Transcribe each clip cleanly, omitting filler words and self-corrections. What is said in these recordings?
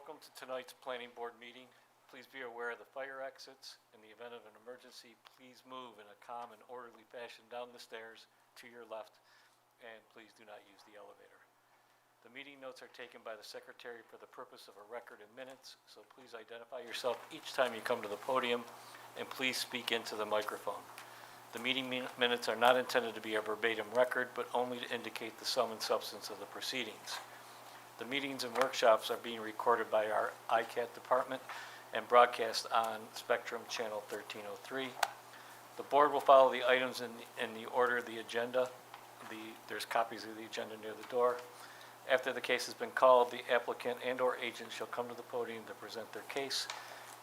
Welcome to tonight's planning board meeting. Please be aware of the fire exits. In the event of an emergency, please move in a calm and orderly fashion down the stairs to your left, and please do not use the elevator. The meeting notes are taken by the secretary for the purpose of a record in minutes, so please identify yourself each time you come to the podium, and please speak into the microphone. The meeting minutes are not intended to be a verbatim record, but only to indicate the sum and substance of the proceedings. The meetings and workshops are being recorded by our ICAT department and broadcast on Spectrum Channel 1303. The board will follow the items in the order of the agenda. There's copies of the agenda near the door. After the case has been called, the applicant and/or agent shall come to the podium to present their case.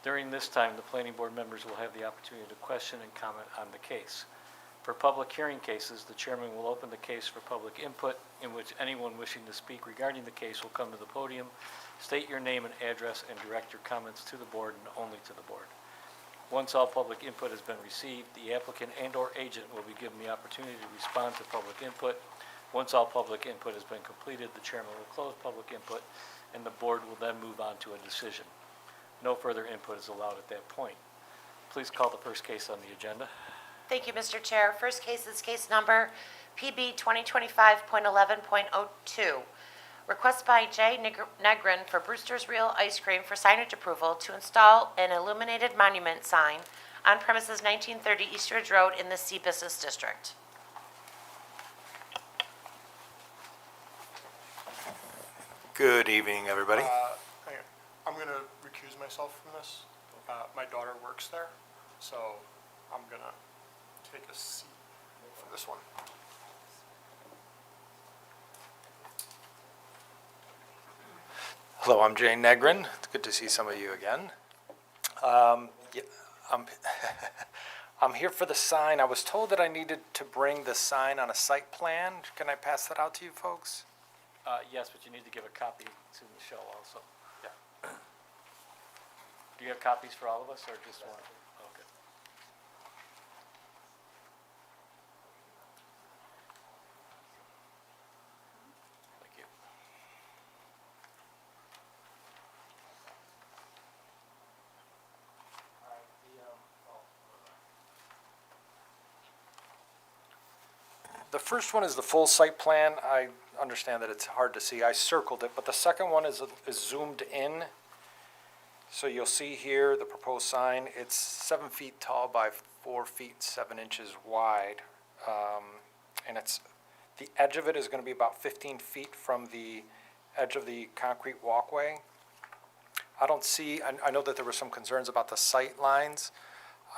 During this time, the planning board members will have the opportunity to question and comment on the case. For public hearing cases, the chairman will open the case for public input, in which anyone wishing to speak regarding the case will come to the podium, state your name and address, and direct your comments to the board and only to the board. Once all public input has been received, the applicant and/or agent will be given the opportunity to respond to public input. Once all public input has been completed, the chairman will close public input, and the board will then move on to a decision. No further input is allowed at that point. Please call the first case on the agenda. Thank you, Mr. Chair. First case is case number PB 2025.11.02. Request by Jay Negrin for Brewster's Real Ice Cream for signage approval to install an illuminated monument sign on premises 1930 East Ridge Road in the C Business District. Good evening, everybody. I'm going to recuse myself from this. My daughter works there, so I'm going to take a seat for this one. Hello, I'm Jay Negrin. It's good to see some of you again. I'm here for the sign. I was told that I needed to bring the sign on a site plan. Can I pass that out to you folks? Yes, but you need to give a copy to Michelle also. Yeah. Do you have copies for all of us, or just one? Okay. Thank you. The first one is the full site plan. I understand that it's hard to see. I circled it, but the second one is zoomed in. So you'll see here the proposed sign. It's 7 feet tall by 4 feet 7 inches wide. And the edge of it is going to be about 15 feet from the edge of the concrete walkway. I know that there were some concerns about the sight lines.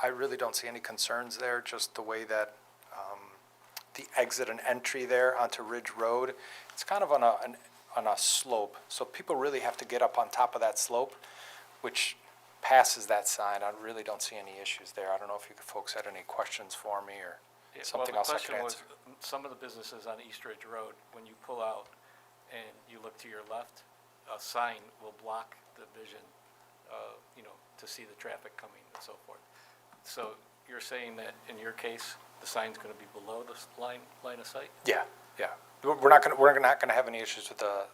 I really don't see any concerns there, just the way that the exit and entry there onto Ridge Road, it's kind of on a slope. So people really have to get up on top of that slope, which passes that sign. I really don't see any issues there. I don't know if you folks had any questions for me or something else I could answer. The question was, some of the businesses on East Ridge Road, when you pull out and you look to your left, a sign will block the vision, to see the traffic coming and so forth. So you're saying that in your case, the sign's going to be below the line of sight? Yeah. We're not gonna have any issues with the,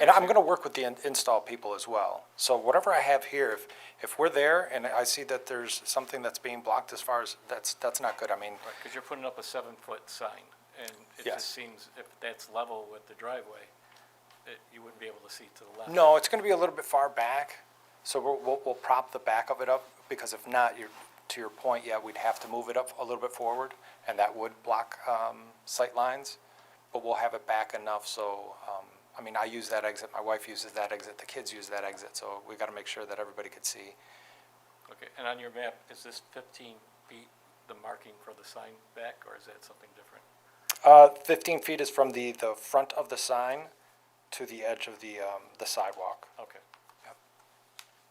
and I'm gonna work with the install people as well. So whatever I have here, if we're there and I see that there's something that's being blocked as far as, that's not good. I mean. Right, because you're putting up a 7-foot sign, and it Yes. just seems if that's level with the driveway, you wouldn't be able to see to the left. No, it's gonna be a little bit far back, so we'll prop the back of it up, because if not, to your point, yeah, we'd have to move it up a little bit forward, and that would block sight lines, but we'll have it back enough so, I use that exit, my wife uses that exit, the kids use that exit, so we gotta make sure that everybody could see. Okay, and on your map, is this 15 feet the marking for the sign back, or is that something different? 15 feet is from the front of the sign to the edge of the sidewalk. Okay. Yep.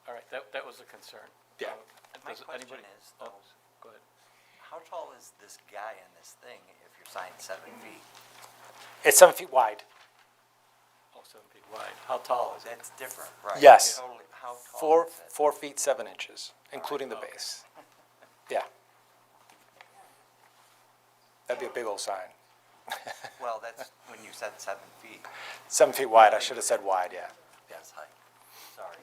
All right, that was a concern. Yeah. My Does question anybody- is, Oh, though, go ahead. how tall is this guy in this thing if you're signed 7 feet? It's 7 feet wide. Oh, 7 feet wide. How tall is it? That's different, right? Yes. Totally, how tall Four is it? 4 feet 7 inches, including the okay. base. Yeah. That'd be a big old sign. Well, that's when you said 7 feet, 7 feet wide, I should have said wide, yeah. that's height. Sorry.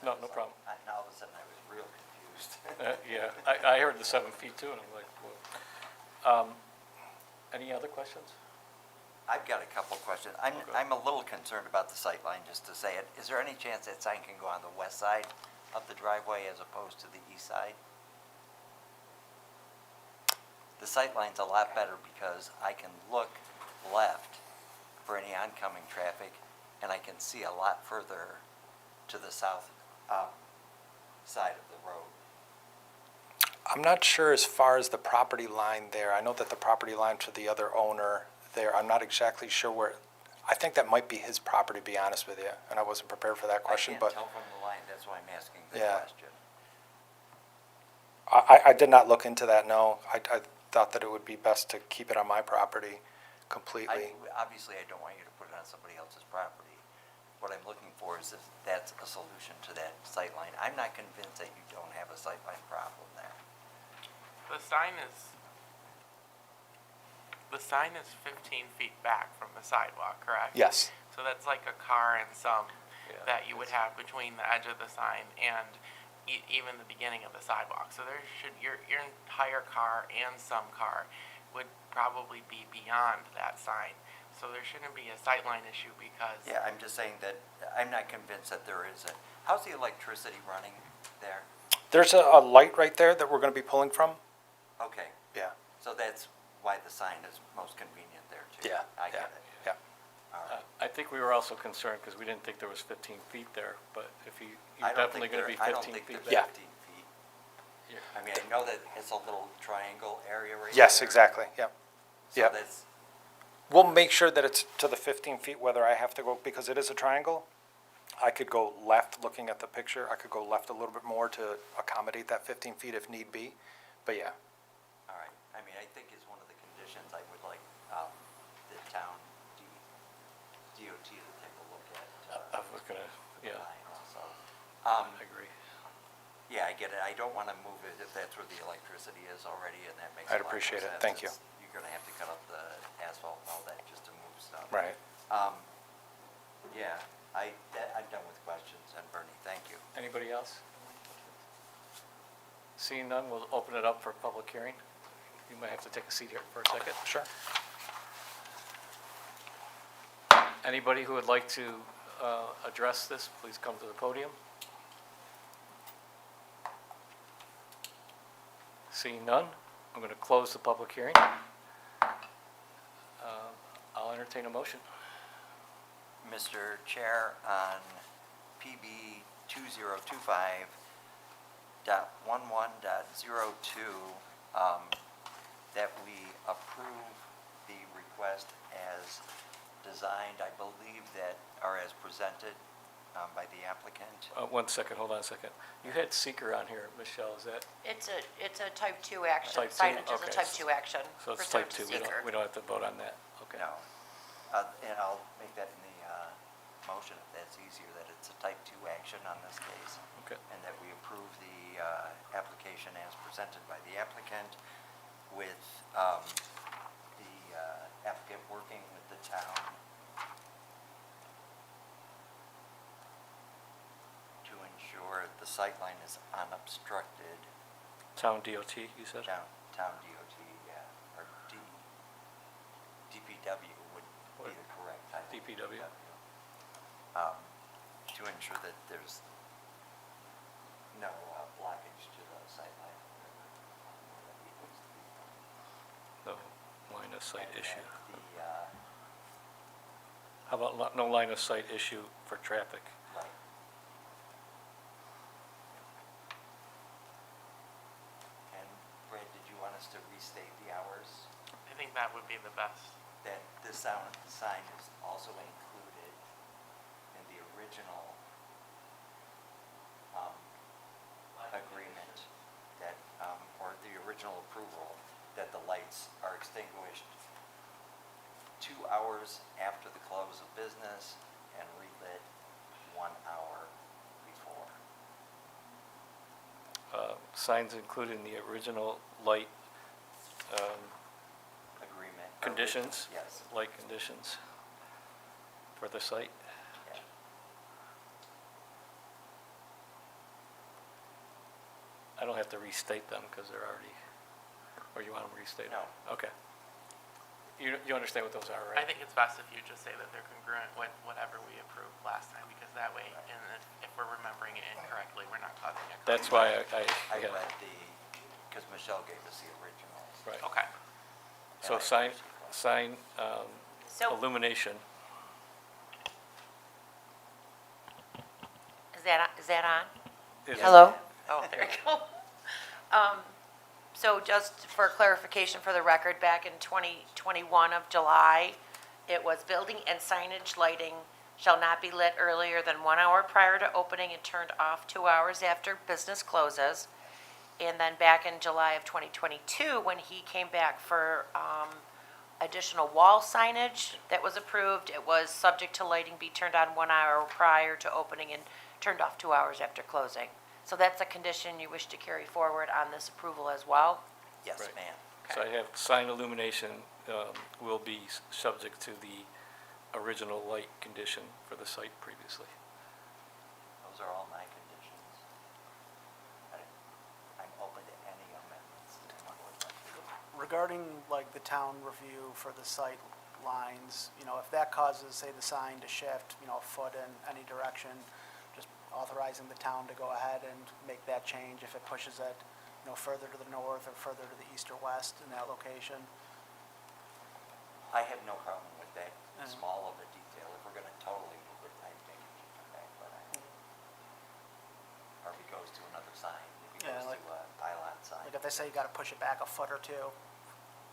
No, no problem. Now all of a sudden I was real confused. Yeah, I heard the 7 feet too, and I'm like, whoa. Any other questions? I've got a couple questions. Okay. I'm a little concerned about the sight line, just to say it. Is there any chance that sign can go on the west side of the driveway as opposed to the east side? The sight line's a lot better because I can look left for any oncoming traffic, and I can see a lot further to the south side of the road. I'm not sure as far as the property line there. I know that the property line to the other owner there, I'm not exactly sure where, I think that might be his property, to be honest with you, and I wasn't prepared for that question, I but can't tell from the line, that's why I'm asking the Yeah. question. I did not look into that, no. I thought that it would be best to keep it on my property completely. Obviously, I don't want you to put it on somebody else's property. What I'm looking for is if that's a solution to that sight line. I'm not convinced that you don't have a sight line problem there. The sign is 15 feet back from the sidewalk, correct? Yes, So that's like a car and some Yeah, that you would have between the edge of the sign and even the beginning of the sidewalk. So there should, your entire car and some car would probably be beyond that sign. So there shouldn't be a sightline issue because Yeah, I'm just saying that I'm not convinced that there is a, how's the electricity running there? there's a light right there that we're going to be pulling from. Okay, Yeah, so that's why the sign is most convenient there too. yeah, I yeah, get it. yeah. All right. I think we were also concerned because we didn't think there was 15 feet there, but if you're I don't definitely think going to be I don't 15 think feet there's back. 15 feet. Yeah. I mean, I know that it's a little triangle area right there. Yes, exactly, yep. So Yep. that's, We'll make sure that it's to the 15 feet, whether I have to go, because it is a triangle. I could go left, looking at the picture, I could go left a little bit more to accommodate that 15 feet if need be, but yeah. all right. I mean, I think it's one of the conditions I would like the town DOT to take a look at. I was going to, yeah, line also. I agree. Yeah, I get it. I don't want to move it if that's where the electricity is already, and that makes a I'd lot more appreciate it. sense. Thank you. You're going to have to cut up the asphalt and all that just to move stuff. Right. Yeah, I'm done with questions, and Bernie, thank you. Anybody else? Seeing none, we'll open it up for public hearing. You might have to take a seat here for a second. Sure. Anybody who would like to address this, please come to the podium. Seeing none, I'm going to close the public hearing. I'll entertain a motion. Mr. Chair, on PB 2025.11.02, that we approve the request as designed, I believe that, or as presented by the applicant. 1 second, hold on a second. You had seeker on here, Michelle, is that, It's a type 2 action. Type 2, Signage is a okay. type 2 action. so it's pursuant type 2, to we seeker. don't have to vote on that, okay. No. And I'll make that in the motion if that's easier, that it's a type 2 action on this case. Okay. And that we approve the application as presented by the applicant with the applicant working with the town to ensure the sightline is unobstructed. Town DOT, you said? Town DOT, yeah, or DPW would be the correct title. DPW. To ensure that there's no blockage to the sightline. No line of sight And issue. that How about no line of sight issue for traffic? right. And Brad, did you want us to restate the hours? I think that would be the best. That this sign is also included in the original agreement that, or the original approval, that the lights are extinguished 2 hours after the close of business and relit 1 hour before. Signs included in the original light Agreement. conditions? Yes. Light conditions for the site? Yeah. I don't have to restate them because they're already, or you want them restated? No. Okay. You understand what those are, I right? think it's best if you just say that they're congruent with whatever we approved last time, because that way, and if we're remembering it incorrectly, we're not causing a. That's why I yeah, read because Michelle gave us the originals. right. Okay. So And I sign So illumination. is that on? is- Hello? Oh, there you go. So just for clarification for the record, back in 2021 of July, it was building and signage lighting shall not be lit earlier than 1 hour prior to opening and turned off 2 hours after business closes. And then back in July of 2022, when he came back for additional wall signage that was approved, it was subject to lighting be turned on 1 hour prior to opening and turned off 2 hours after closing. So that's a condition you wish to carry forward on this approval as well? Yes, Right. ma'am. So I have sign illumination will be subject to the original light condition for the site previously. Those are all my conditions. I'm open to any amendments that anyone would like to do. Regarding like the town review for the sight lines, if that causes, say, the sign to shift, a foot in any direction, just authorizing the town to go ahead and make that change if it pushes it, further to the north or further to the east or west in that location. I have no problem with that Mhm. small of a detail. If we're gonna totally move it, I think we should come back, but or if it goes to another sign, if it Yeah, goes like- to a pylon sign, Like if they say you gotta push it back a foot or two,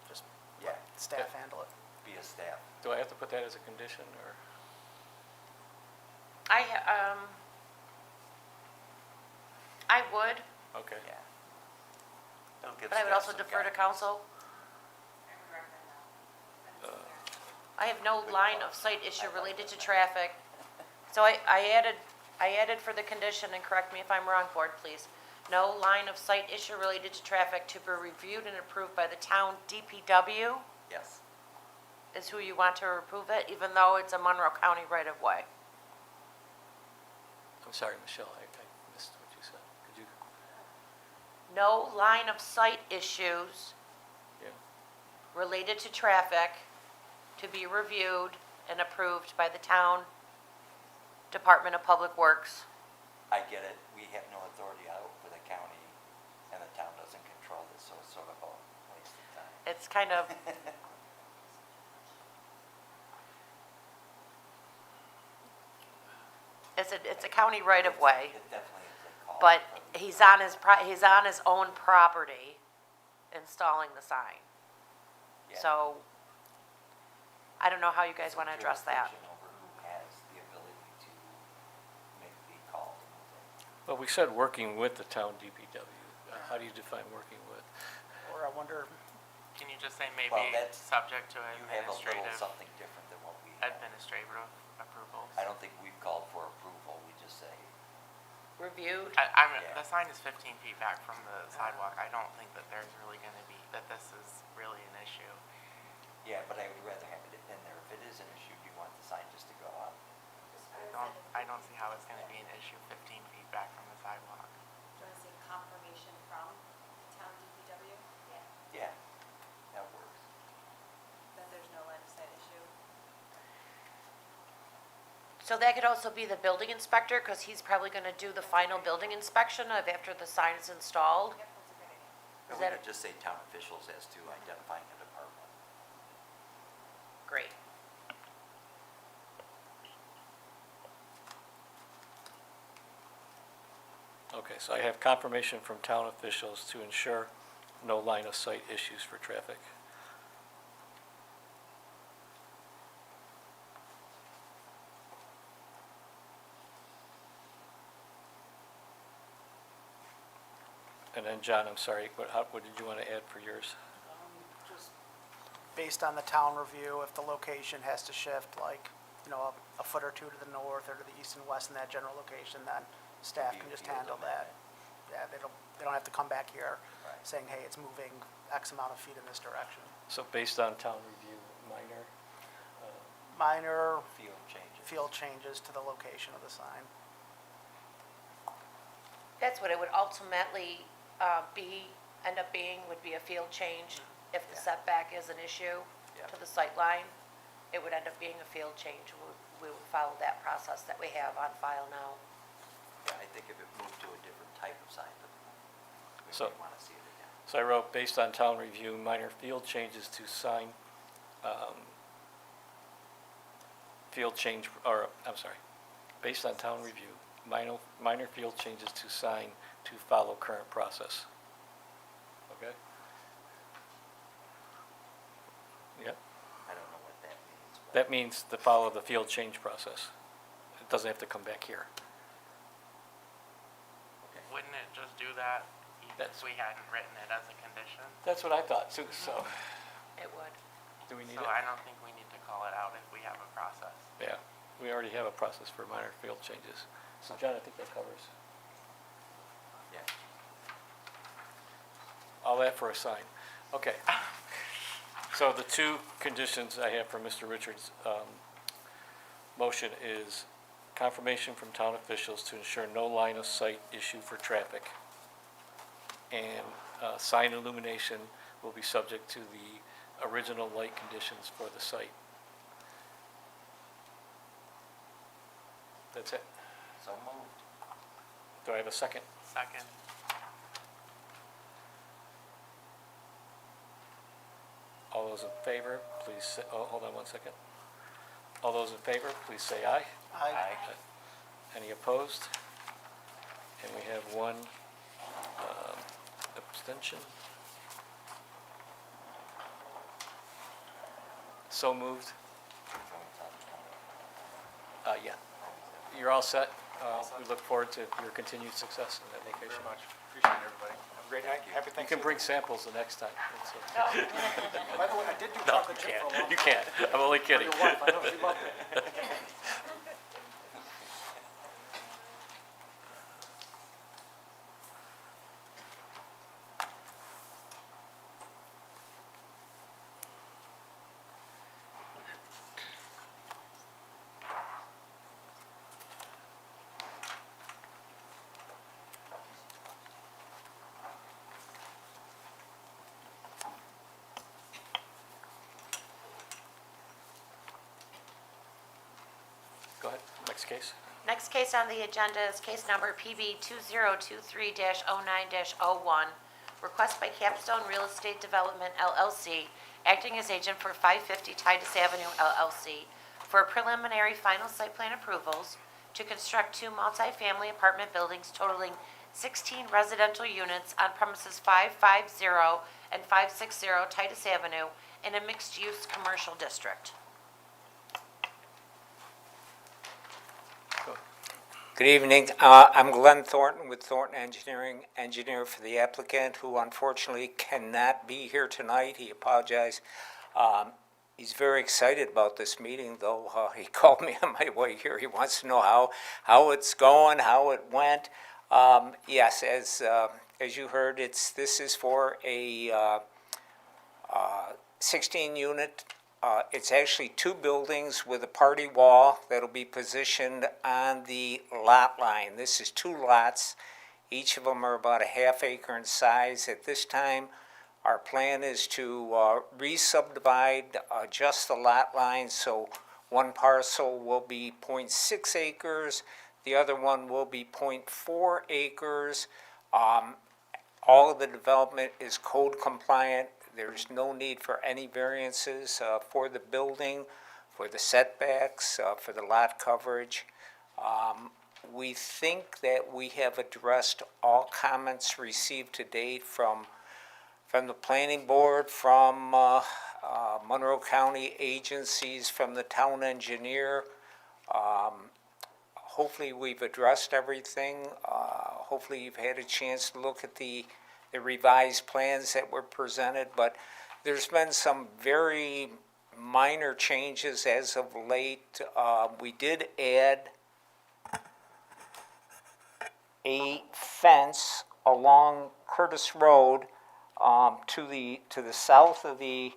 just yeah, staff handle it. be a staff. Do I have to put that as a condition, or? I would, Okay. Yeah. Don't give but I would staff also some defer to guidance. council. I have no line of sight issue related to traffic. So I added for the condition, and correct me if I'm wrong, board, please. No line of sight issue related to traffic to be reviewed and approved by the town DPW Yes, is who you want to approve it, even though it's a Monroe County right-of-way. I'm sorry, Michelle, I missed what you said. Could you, No line of sight issues yeah, related to traffic to be reviewed and approved by the town Department of Public Works. I get it. We have no authority out for the county, and the town doesn't control this, so it's sort of a waste of time. It's kind of, it's a county right-of-way, It definitely is a call. but from the he's town. he's on his own property installing the sign. Yeah. So, I don't know how you guys It's a want to address that. jurisdiction over who has the ability to make the call. well, we said working with the town DPW. How do you define working with? Or I wonder, Can you just say maybe Well, that's- subject to You have a little administrative, something different than what we have. administrative approvals? I don't think we've called for approval, we just say, Reviewed? Yeah. The sign is 15 feet back from the sidewalk. I don't think that there's really gonna be, that this is really an issue. yeah, but I would rather have it in there. If it is an issue, do you want the sign just to go up? I don't see how it's gonna be an issue 15 feet back from the sidewalk. Do you want to say confirmation from town DPW? Yeah, that works. That there's no line of sight issue? So that could also be the building inspector, because he's probably going to do the final building inspection of after the sign is installed. Yep, that's a great idea. Or Is we that could just say town officials as to identifying the department. great? Okay, so I have confirmation from town officials to ensure no line of sight issues for traffic. And then, John, I'm sorry, what did you want to add for yours? just based on the town review, if the location has to shift like, a foot or two to the north or to the east and west in that general location, then staff can just Be handle that. illuminated. Yeah, they don't have to come back here Right. saying, hey, it's moving X amount of feet in this direction. So based on town review, minor, Minor Field changes. field changes to the location of the sign. That's what it would ultimately end up being would be a field change. If the Yeah. setback is an issue Yeah. to the sight line, it would end up being a field change. We would follow that process that we have on file now. Yeah, I think if it moved to a different type of sign, we So- may want to see it again. So I wrote, based on town review, minor field changes to sign, field change, or, I'm sorry, based on town review, minor field changes to sign to follow current process. Okay? Yep, I don't know what that means. but- that means to follow the field change process. It doesn't have to come back here. Okay. Wouldn't it just do that even That's- if we hadn't written it as a condition? That's what I thought, too, so, It would. do we need So it? I don't think we need to call it out if we have a process. Yeah, we already have a process for minor field changes. So John, I think that covers Yeah. all that for a sign. Okay. So the two conditions I have for Mr. Richards' motion is confirmation from town officials to ensure no line of sight issue for traffic. And sign illumination will be subject to the original light conditions for the site. That's it. So moved. Do I have a second? Second. All those in favor, please say, oh, hold on one second. All those in favor, please say aye. Aye. Any opposed? And we have one abstention. So moved. Yeah. You're all set. We look forward to your continued success in that location. Very much. Appreciate it, everybody. Have a great night. Happy You can Thanksgiving. bring samples the next time. It's okay. By the way, I did do No, chocolate you chip for a long can't. time. You can't. I'm only kidding. Your wife, I know she loved it. Go ahead. Next case. Next case on the agenda is case number PB 2023-09-01, request by Capstone Real Estate Development LLC, acting as agent for 550 Titus Avenue LLC, for preliminary final site plan approvals to construct two multifamily apartment buildings totaling 16 residential units on premises 550 and 560 Titus Avenue in a mixed-use commercial district. Go. Good evening. I'm Glenn Thornton with Thornton Engineering, engineer for the applicant, who unfortunately cannot be here tonight. He apologized. He's very excited about this meeting, though. He called me on my way here. He wants to know how it's going, how it went. Yes, as you heard, this is for a 16-unit. It's actually two buildings with a party wall that'll be positioned on the lot line. This is two lots. Each of them are about a half acre in size. At this time, our plan is to re-subdivide just the lot line, so one parcel will be 0.6 acres, the other one will be 0.4 acres. All of the development is code compliant. There's no need for any variances for the building, for the setbacks, for the lot coverage. We think that we have addressed all comments received to date from the planning board, from Monroe County agencies, from the town engineer. Hopefully we've addressed everything. Hopefully you've had a chance to look at the revised plans that were presented, but there's been some very minor changes as of late. We did add a fence along Curtis Road to the south of the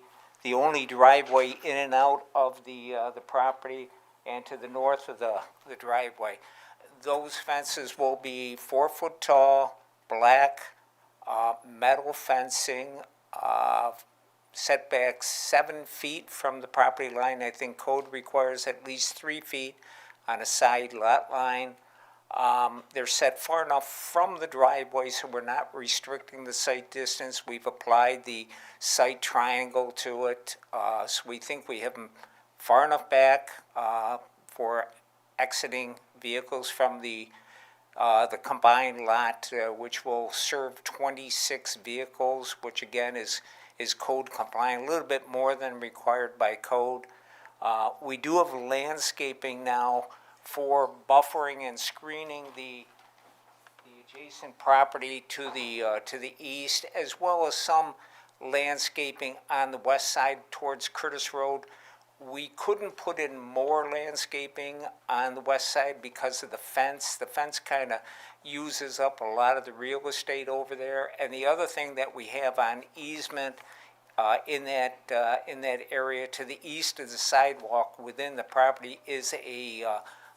only driveway in and out of the property, and to the north of the driveway. Those fences will be 4 foot tall, black, metal fencing, setbacks 7 feet from the property line. I think code requires at least 3 feet on a side lot line. They're set far enough from the driveway, so we're not restricting the site distance. We've applied the site triangle to it, so we think we have them far enough back for exiting vehicles from the combined lot, which will serve 26 vehicles, which again is code compliant, a little bit more than required by code. We do have landscaping now for buffering and screening the adjacent property to the east, as well as some landscaping on the west side towards Curtis Road. We couldn't put in more landscaping on the west side because of the fence. The fence kind of uses up a lot of the real estate over there. And the other thing that we have on easement in that area to the east of the sidewalk within the property is a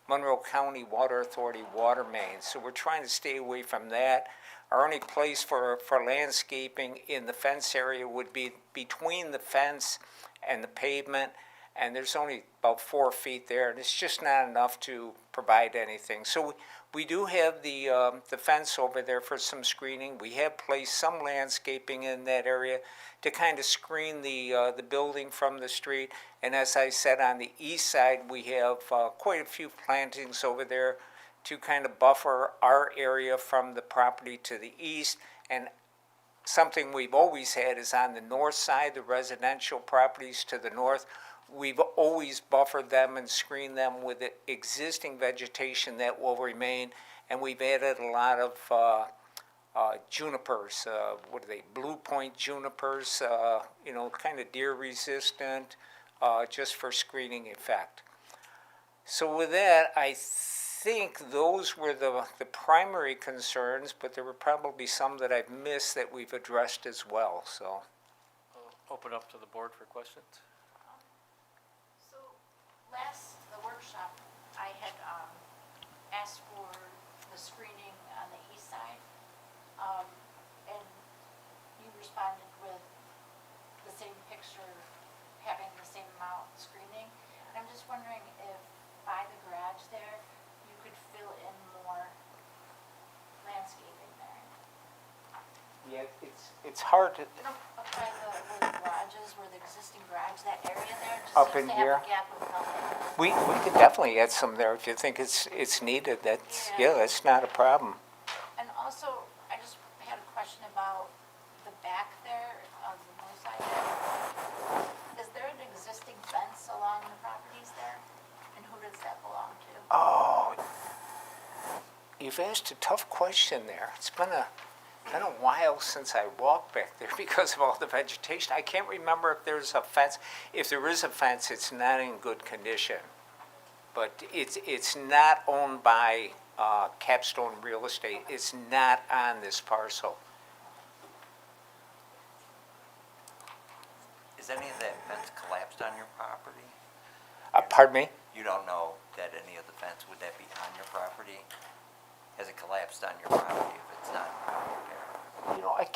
Monroe County Water Authority water main. So we're trying to stay away from that. Our only place for landscaping in the fence area would be between the fence and the pavement, and there's only about 4 feet there, and it's just not enough to provide anything. So we do have the fence over there for some screening. We have placed some landscaping in that area to kind of screen the building from the street. And as I said, on the east side, we have quite a few plantings over there to kind of buffer our area from the property to the east. And something we've always had is on the north side, the residential properties to the north. We've always buffered them and screened them with the existing vegetation that will remain, and we've added a lot of junipers. What are they? Blue Point junipers, kind of deer resistant, just for screening effect. So with that, I think those were the primary concerns, but there were probably some that I've missed that we've addressed as well, so. I'll open up to the board for questions. So, the workshop, I had asked for the screening on the east side, and you responded with the same picture, having the same amount screening. And I'm just wondering if by the garage there, you could fill in more landscaping there. Yeah, it's hard to, No, up by where the garage is, where the existing garage, that area there, just Up seems in to here? have a gap of nothing. we could definitely add some there if you think it's needed. That's not a problem. And also, I just had a question about the back there of the north side there. Is there an existing fence along the properties there? And who does that belong to? Oh, you've asked a tough question there. It's been a while since I walked back there because of all the vegetation. I can't remember if there's a fence. If there is a fence, it's not in good condition. But it's not owned by Capstone Real Estate. It's not on this parcel. Is any of that fence collapsed on your property? Pardon me? You don't know that any of the fence, would that be on your property? Has it collapsed on your property if it's not there? You know, I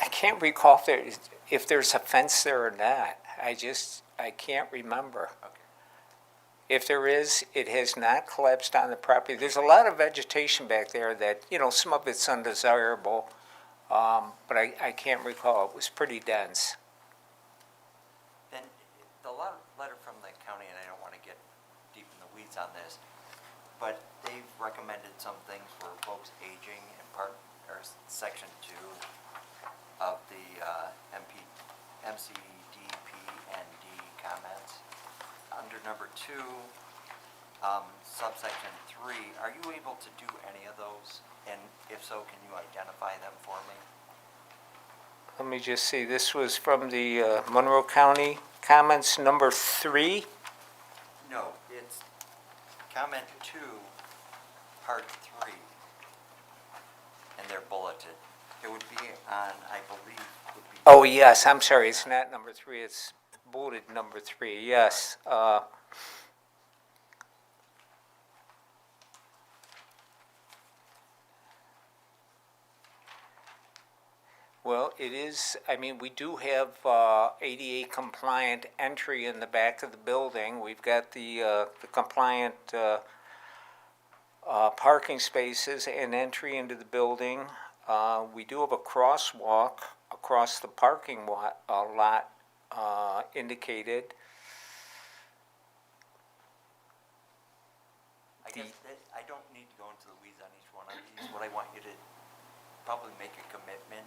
can't recall if there's a fence there or not. I can't remember. Okay. If there is, it has not collapsed on the property. There's a lot of vegetation back there that, some of it's undesirable, but I can't recall. It was pretty dense. Then the letter from the county, and I don't want to get deep in the weeds on this, but they've recommended some things for folks aging in section 2 of the MCDP and D comments. Under number 2, subsection 3, are you able to do any of those? And if so, can you identify them for me? Let me just see. This was from the Monroe County comments number 3. No, it's comment 2, part 3, and they're bulleted. It would be on, I believe, would be. Oh, yes, I'm sorry. It's not number 3. It's bulleted number 3. Yes. Well, it is, I mean, we do have ADA compliant entry in the back of the building. We've got the compliant parking spaces and entry into the building. We do have a crosswalk across the parking lot indicated. I guess that, I don't need to go into the weeds on each one of these. What I want you to probably make a commitment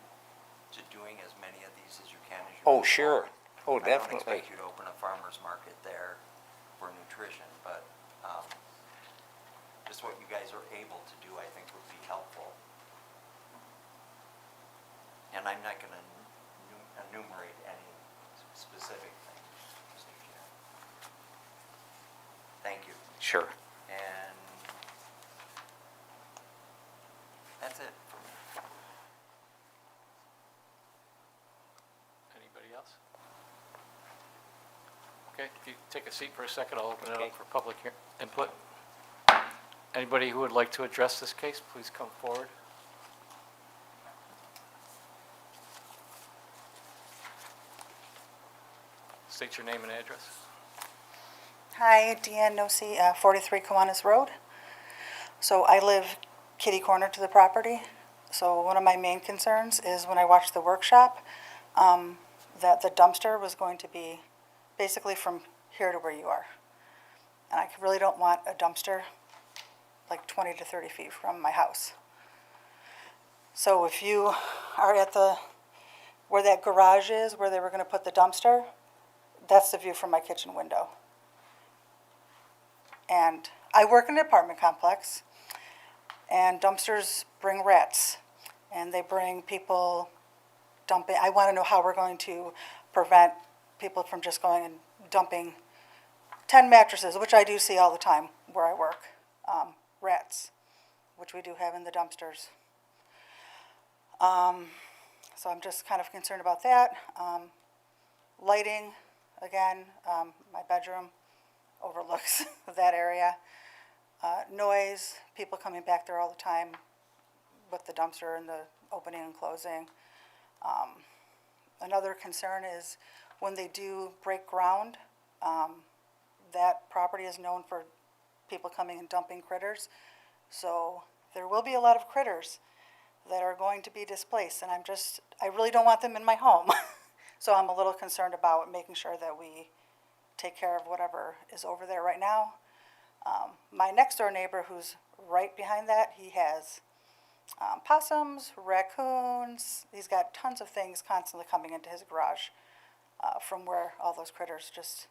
to doing as many of these as you can as you. Oh, move sure. forward. Oh, I don't definitely. expect you to open a farmer's market there for nutrition, but just what you guys are able to do, I think would be helpful. And I'm not gonna enumerate any specific things, Mr. Chair. Thank you. Sure. And that's it for me. Anybody else? Okay, if you take a seat for a second, I'll open it Okay. up for public input. Anybody who would like to address this case, please come forward. State your name and address. Hi, Deanne Nosey, 43 Kiwanis Road. So I live kitty corner to the property. So one of my main concerns is when I watched the workshop, that the dumpster was going to be basically from here to where you are. And I really don't want a dumpster like 20 to 30 feet from my house. So if you are at where that garage is, where they were gonna put the dumpster, that's the view from my kitchen window. And I work in an apartment complex, and dumpsters bring rats, and they bring people dumping. I want to know how we're going to prevent people from just going and dumping 10 mattresses, which I do see all the time where I work, rats, which we do have in the dumpsters. So I'm just kind of concerned about that. Lighting, again, my bedroom overlooks that area. Noise, people coming back there all the time with the dumpster and the opening and closing. Another concern is when they do break ground, that property is known for people coming and dumping critters. So there will be a lot of critters that are going to be displaced, and I really don't want them in my home. So I'm a little concerned about making sure that we take care of whatever is over there right now. My next door neighbor, who's right behind that, he has possums, raccoons. He's got tons of things constantly coming into his garage from where all those critters just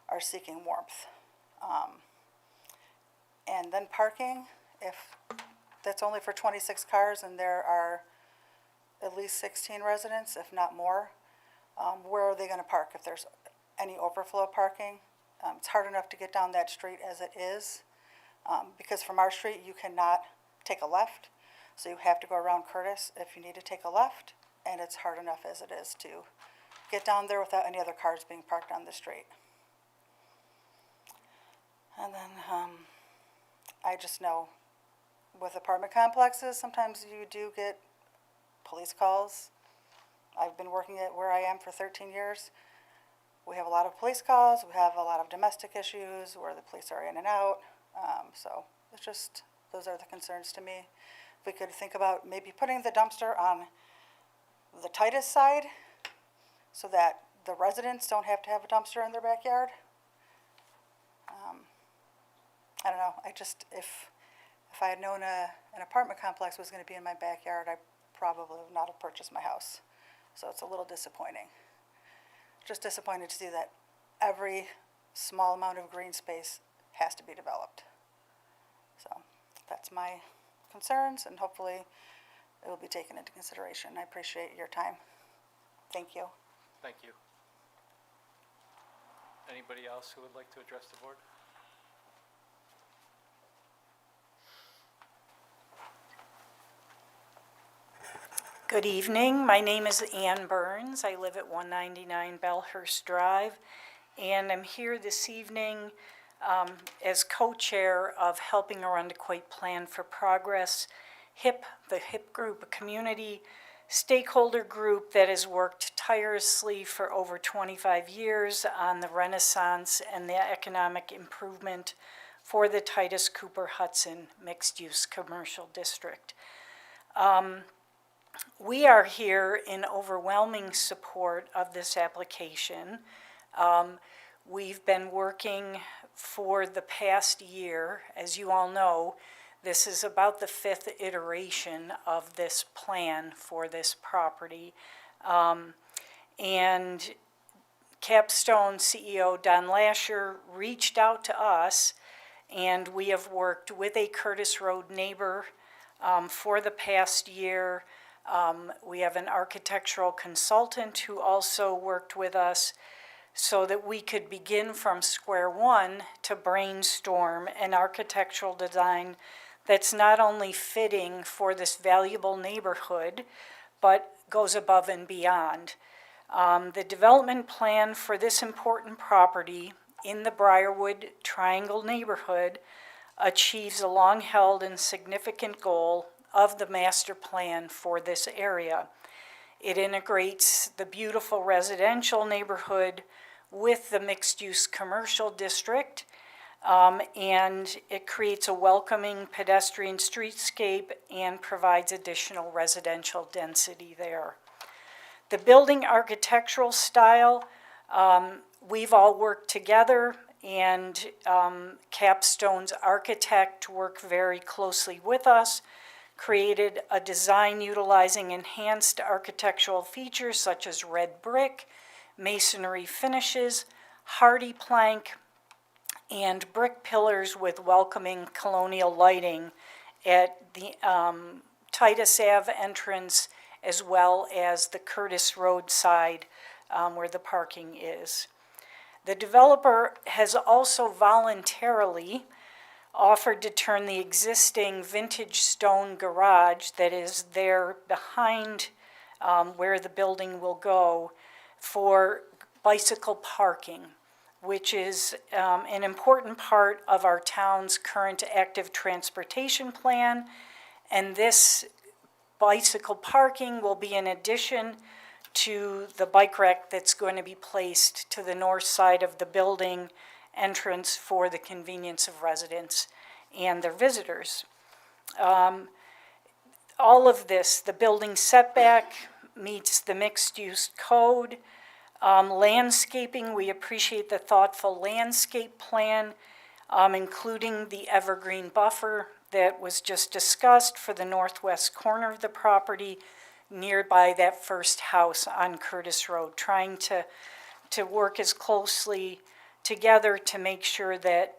are seeking warmth. And then parking, if that's only for 26 cars and there are at least 16 residents, if not more, where are they going to park if there's any overflow parking? It's hard enough to get down that street as it is, because from our street you cannot take a left, so you have to go around Curtis if you need to take a left, and it's hard enough as it is to get down there without any other cars being parked on the street. And then I just know with apartment complexes, sometimes you do get police calls. I've been working at where I am for 13 years. We have a lot of police calls. We have a lot of domestic issues where the police are in and out. So it's just, those are the concerns to me. If we could think about maybe putting the dumpster on the tightest side so that the residents don't have to have a dumpster in their backyard. I don't know. If I had known an apartment complex was going to be in my backyard, I probably would not have purchased my house. So it's a little disappointing. Just disappointed to see that every small amount of green space has to be developed. So that's my concerns, and hopefully it will be taken into consideration. I appreciate your time. Thank you. Thank you. Anybody else who would like to address the board? Good evening. My name is Ann Burns. I live at 199 Bellhurst Drive, and I'm here this evening as co-chair of helping Arundecoit Plan for Progress, HIP, the HIP group, a community stakeholder group that has worked tirelessly for over 25 years on the renaissance and the economic improvement for the Titus Cooper Hudson mixed-use commercial district. We are here in overwhelming support of this application. We've been working for the past year. As you all know, this is about the 5th iteration of this plan for this property. And Capstone CEO Don Lasher reached out to us, and we have worked with a Curtis Road neighbor for the past year. We have an architectural consultant who also worked with us so that we could begin from square one to brainstorm an architectural design that's not only fitting for this valuable neighborhood, but goes above and beyond. The development plan for this important property in the Briarwood Triangle neighborhood achieves a long-held and significant goal of the master plan for this area. It integrates the beautiful residential neighborhood with the mixed-use commercial district, and it creates a welcoming pedestrian streetscape and provides additional residential density there. The building architectural style, we've all worked together, and Capstone's architect worked very closely with us, created a design utilizing enhanced architectural features such as red brick, masonry finishes, hardy plank, and brick pillars with welcoming colonial lighting at the Titus Ave entrance, as well as the Curtis Road side where the parking is. The developer has also voluntarily offered to turn the existing vintage stone garage that is there behind where the building will go for bicycle parking, which is an important part of our town's current active transportation plan. And this bicycle parking will be in addition to the bike rack that's going to be placed to the north side of the building entrance for the convenience of residents and their visitors. All of this, the building setback meets the mixed-use code. Landscaping, we appreciate the thoughtful landscape plan, including the evergreen buffer that was just discussed for the northwest corner of the property, nearby that first house on Curtis Road, trying to work as closely together to make sure that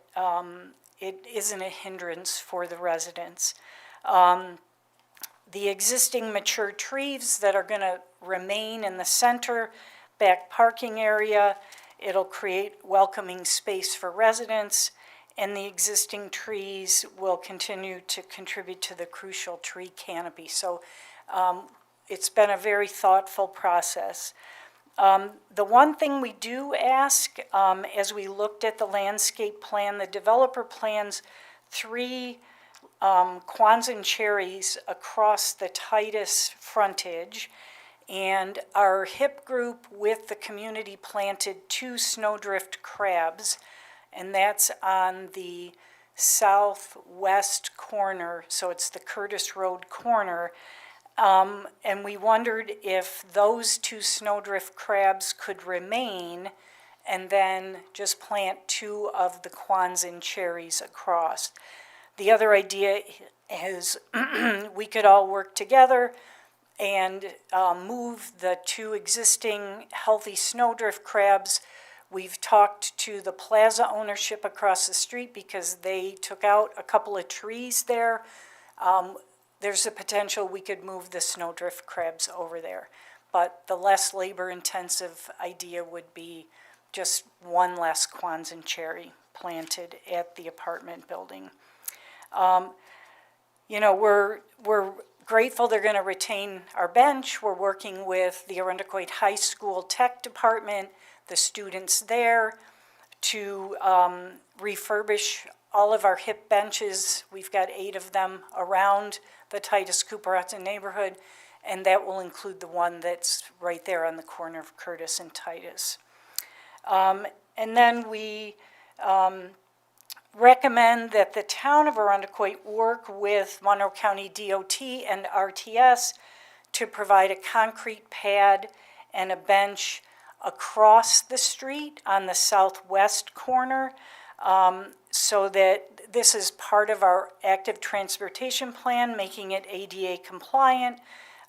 it isn't a hindrance for the residents. The existing mature trees that are going to remain in the center back parking area, it'll create welcoming space for residents, and the existing trees will continue to contribute to the crucial tree canopy. So it's been a very thoughtful process. The one thing we do ask, as we looked at the landscape plan, the developer plans 3 Kwanzaa cherries across the Titus frontage, and our HIP group with the community planted 2 snowdrift crabs, and that's on the southwest corner, so it's the Curtis Road corner. And we wondered if those 2 snowdrift crabs could remain and then just plant 2 of the Kwanzaa cherries across. The other idea is we could all work together and move the 2 existing healthy snowdrift crabs. We've talked to the plaza ownership across the street because they took out a couple of trees there. There's a potential we could move the snowdrift crabs over there. But the less labor-intensive idea would be just 1 less Kwanzaa cherry planted at the apartment building. You know, we're grateful they're going to retain our bench. We're working with the Arundecoit High School Tech Department, the students there, to refurbish all of our HIP benches. We've got 8 of them around the Titus Cooper Hudson neighborhood, and that will include the one that's right there on the corner of Curtis and Titus. And then we recommend that the town of Arundecoit work with Monroe County DOT and RTS to provide a concrete pad and a bench across the street on the southwest corner, so that this is part of our active transportation plan, making it ADA compliant,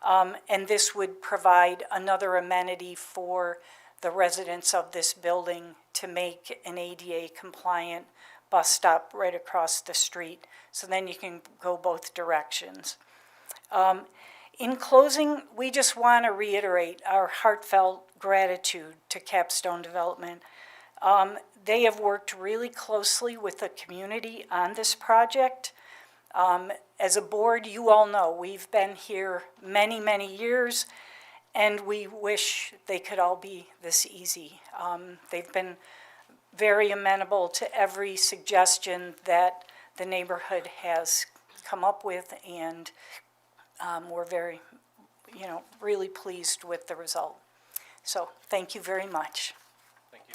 and this would provide another amenity for the residents of this building to make an ADA compliant bus stop right across the street. So then you can go both directions. In closing, we just want to reiterate our heartfelt gratitude to Capstone Development. They have worked really closely with the community on this project. As a board, you all know, we've been here many, many years, and we wish they could all be this easy. They've been very amenable to every suggestion that the neighborhood has come up with, and we're very, really pleased with the result. So thank you very much. Thank you.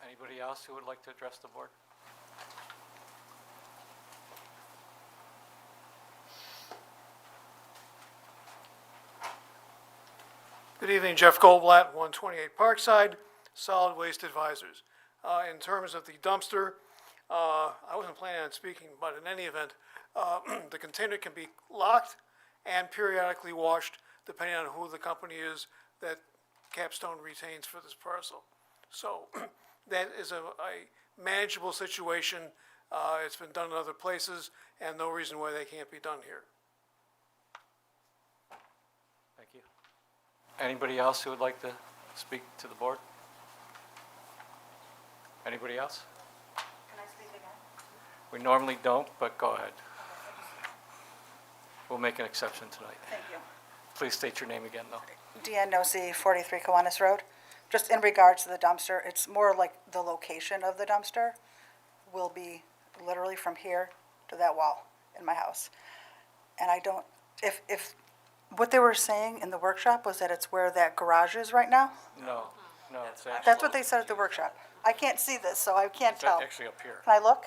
Anybody else who would like to address the board? Good evening, Jeff Goldblatt, 128 Parkside, Solid Waste Advisors. In terms of the dumpster, I wasn't planning on speaking, but in any event, the container can be locked and periodically washed depending on who the company is that Capstone retains for this parcel. So that is a manageable situation. It's been done in other places, and no reason why they can't be done here. Thank you. Anybody else who would like to speak to the board? Anybody else? Can I speak again? We normally don't, but go ahead. We'll make an exception tonight. Thank you. Please state your name again, though. Deanne Nosey, 43 Kiwanis Road. Just in regards to the dumpster, it's more like the location of the dumpster will be literally from here to that wall in my house. And I don't, if what they were saying in the workshop was that it's where that garage is right now? No, it's actually. That's what they said at the workshop. I can't see this, so I can't It's tell. actually up here. Can I look?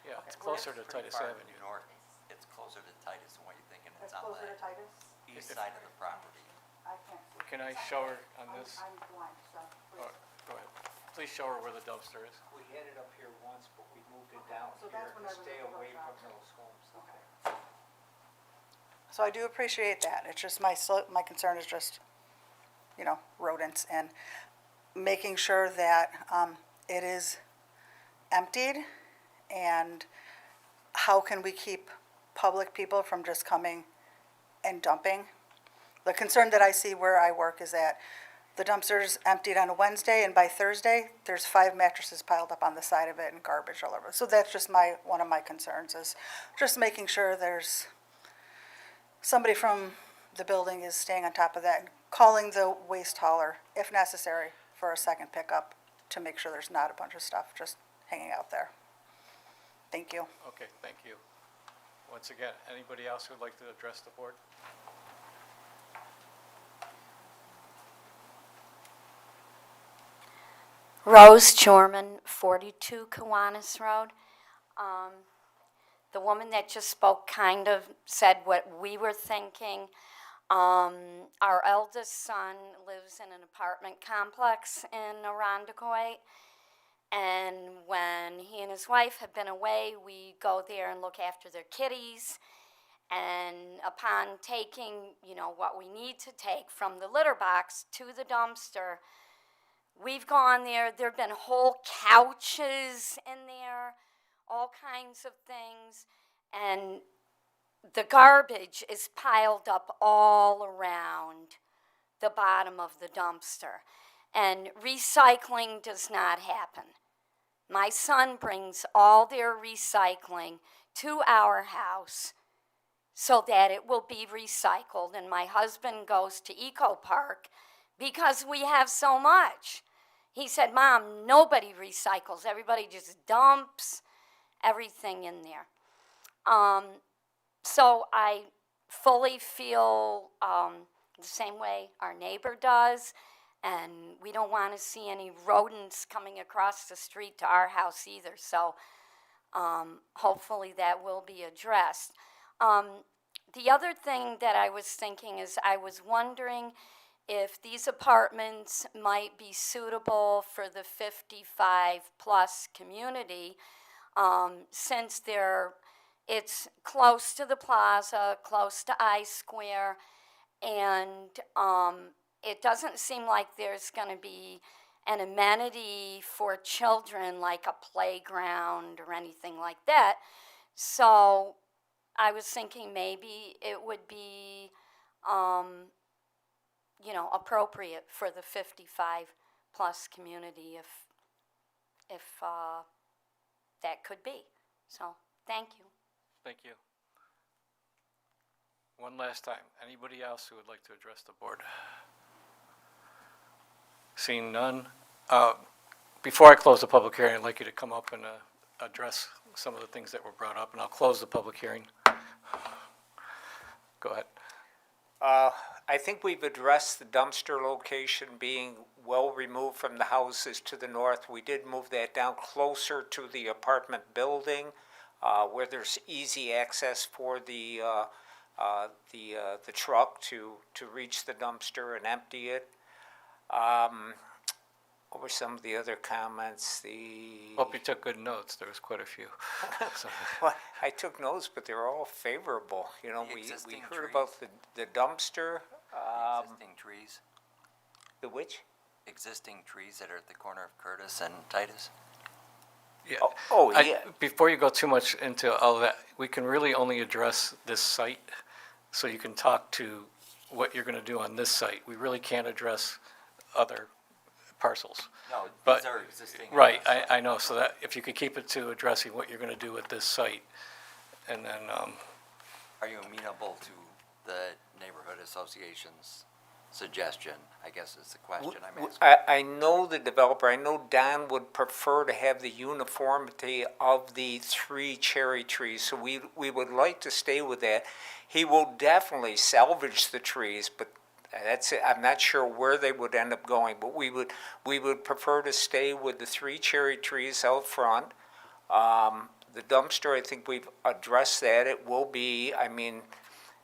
Yeah, it's closer to Pretty Titus far Avenue. north. It's closer to Titus than what you're thinking. It's on closer to the Titus? east side of the property. I can't see. Can I show her on this? I'm blind, so Oh, go ahead. Please show her where the dumpster is. We had it up here once, but we moved it down So here that's when to I was stay at the away from workshop. those homes. So I do appreciate that. It's just my concern is just, rodents and making sure that it is emptied, and how can we keep public people from just coming and dumping? The concern that I see where I work is that the dumpster's emptied on a Wednesday, and by Thursday, there's 5 mattresses piled up on the side of it and garbage all over. So that's just one of my concerns, is just making sure there's somebody from the building is staying on top of that, and calling the waste hauler, if necessary, for a second pickup to make sure there's not a bunch of stuff just hanging out there. Thank you. Okay, thank you. Once again, anybody else who would like to address the board? Rose Chorman, 42 Kiwanis Road. The woman that just spoke kind of said what we were thinking. Our eldest son lives in an apartment complex in Arundecoit, and when he and his wife have been away, we go there and look after their kitties. And upon taking, what we need to take from the litter box to the dumpster, we've gone there. There have been whole couches in there, all kinds of things, and the garbage is piled up all around the bottom of the dumpster, and recycling does not happen. My son brings all their recycling to our house so that it will be recycled, and my husband goes to Eco Park because we have so much. He said, Mom, nobody recycles. Everybody just dumps everything in there. So I fully feel the same way our neighbor does, and we don't want to see any rodents coming across the street to our house either. So hopefully that will be addressed. The other thing that I was thinking is I was wondering if these apartments might be suitable for the 55-plus community, since it's close to the plaza, close to I-Square, and it doesn't seem like there's going to be an amenity for children like a playground or anything like that. So I was thinking maybe it would be, appropriate for the 55-plus community if that could be. So, thank you. Thank you. One last time, anybody else who would like to address the board? Seeing none, before I close the public hearing, I'd like you to come up and address some of the things that were brought up, and I'll close the public hearing. Go ahead. I think we've addressed the dumpster location being well removed from the houses to the north. We did move that down closer to the apartment building, where there's easy access for the truck to reach the dumpster and empty it. What were some of the other comments? Hope you took good notes. There was quite a few. So, Well, I took notes, but they're all favorable. You know, The we existing heard trees. about the dumpster. Existing trees, The which? existing trees that are at the corner of Curtis and Titus. yeah. Yeah. Before you go too much into all that, we can really only address this site, so you can talk to what you're going to do on this site. We really can't address other parcels. No, But- these are existing. Right, I know, so that, if you could keep it to addressing what you're going to do with this site, and then, Are you amenable to the neighborhood association's suggestion, I guess is the question I'm asking. I know the developer, I know Don would prefer to have the uniformity of the 3 cherry trees, so we would like to stay with that. He will definitely salvage the trees, but that's it. I'm not sure where they would end up going, but we would prefer to stay with the 3 cherry trees out front. The dumpster, I think we've addressed that. It will be, I mean,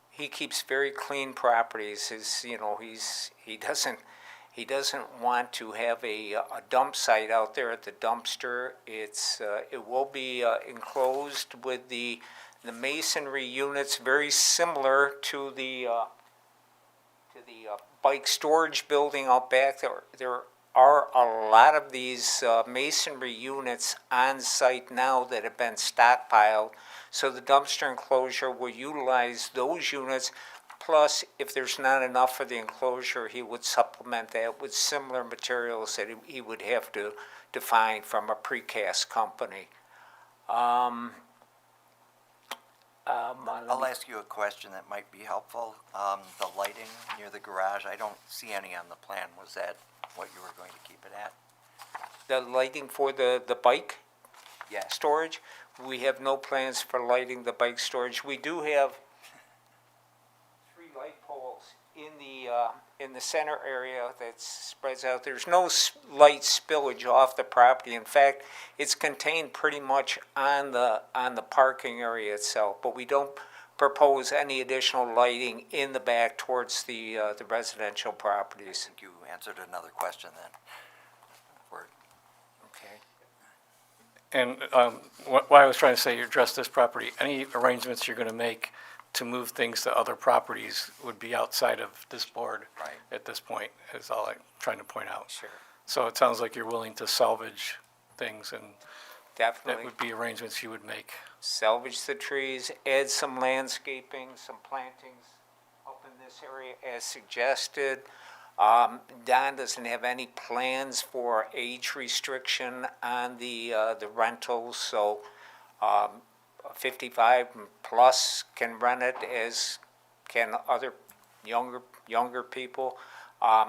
he keeps very clean properties. He doesn't want to have a dump site out there at the dumpster. It will be enclosed with the masonry units, very similar to the bike storage building out back. There are a lot of these masonry units on site now that have been stockpiled. So the dumpster enclosure will utilize those units, plus if there's not enough for the enclosure, he would supplement that with similar materials that he would have to find from a precast company. I'll ask you a question that might be helpful. The lighting near the garage, I don't see any on the plan. Was that what you were going to keep it at? The lighting for the bike Yes. storage, we have no plans for lighting the bike storage. We do have 3 light poles in the center area that spreads out. There's no light spillage off the property. In fact, it's contained pretty much on the parking area itself, but we don't propose any additional lighting in the back towards the residential I properties. think you answered another question then. Or- Okay. and what I was trying to say, you address this property, any arrangements you're going to make to move things to other properties would be outside of this board Right. at this point, is all I'm trying to point out. Sure. So it sounds like you're willing to salvage things, and that Definitely. would be arrangements you would make. Salvage the trees, add some landscaping, some plantings up in this area as suggested. Don doesn't have any plans for age restriction on the rentals, so 55 plus can rent it, as can other younger people.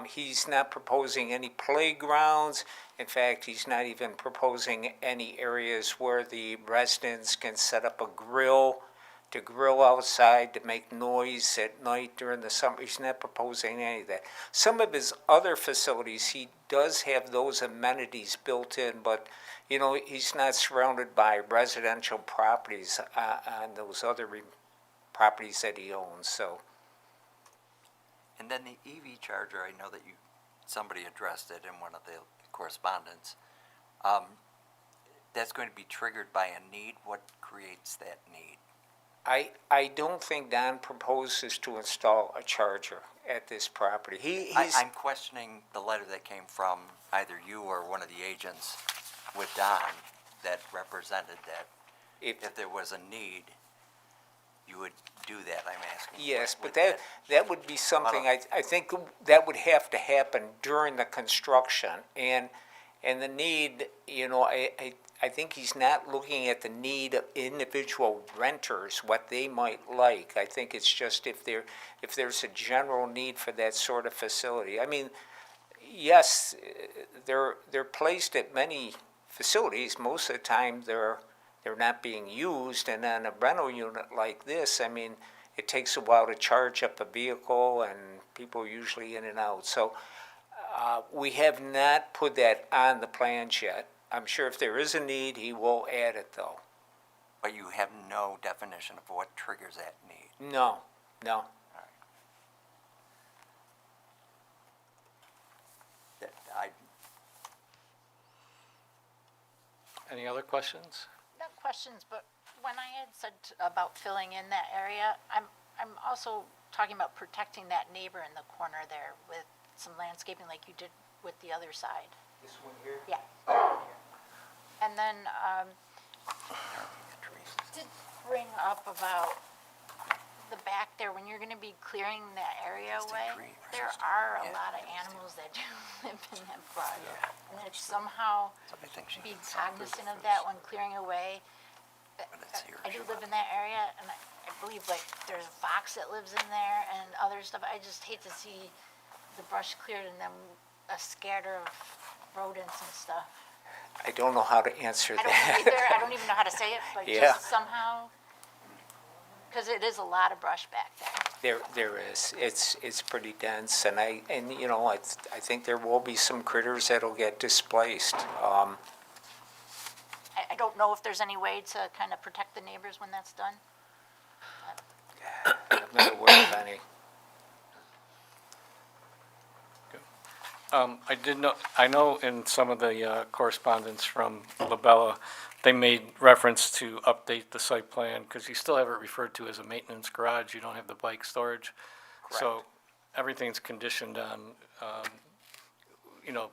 He's not proposing any playgrounds. In fact, he's not even proposing any areas where the residents can set up a grill to grill outside, to make noise at night during the summer. He's not proposing any of that. Some of his other facilities, he does have those amenities built in, but, you know, he's not surrounded by residential properties on those other properties that he owns, so. And then the EV charger, I know that somebody addressed it in one of the correspondence. That's going to be triggered by a need. What creates that need? I don't think Don proposes to install a charger at this property. I'm questioning the letter that came from either you or one of the agents with Don that represented that if there was a need, you would do that, I'm asking. Yes, Would but that would be something, I think that would have to happen during the construction. And the need, you know, I think he's not looking at the need of individual renters, what they might like. I think it's just if there's a general need for that sort of facility. I mean, yes, they're placed at many facilities. Most of the time, they're not being used, and on a rental unit like this, I mean, it takes a while to charge up a vehicle, and people are usually in and out. So we have not put that on the plans yet. I'm sure if there is a need, he will add it, though. But you have no definition of what triggers that need? No. Any other questions? Not questions, but when I had said about filling in that area, I'm also talking about protecting that neighbor in the corner there with some landscaping like you did with the other side. This one here? Yeah. And then, did bring up about the back there, when you're gonna be clearing that area away, there are a lot of animals that do live in that part. And that somehow be cognizant of that when clearing away. I do live in that area, and I believe like there's a fox that lives in there and other stuff. I just hate to see the brush cleared and then a scatter of rodents and stuff. I don't know how to answer I don't that. either, I don't even know how to say it, but Yeah. just somehow, because it is a lot of brush back there. There is. It's pretty dense, and you know, I think there will be some critters that'll get displaced. I don't know if there's any way to kind of protect the neighbors when that's done. I'm not aware of any. I know in some of the correspondence from Labella, they made reference to update the site plan, because you still have it referred to as a maintenance garage, you don't have the bike storage. So everything's conditioned on, you know,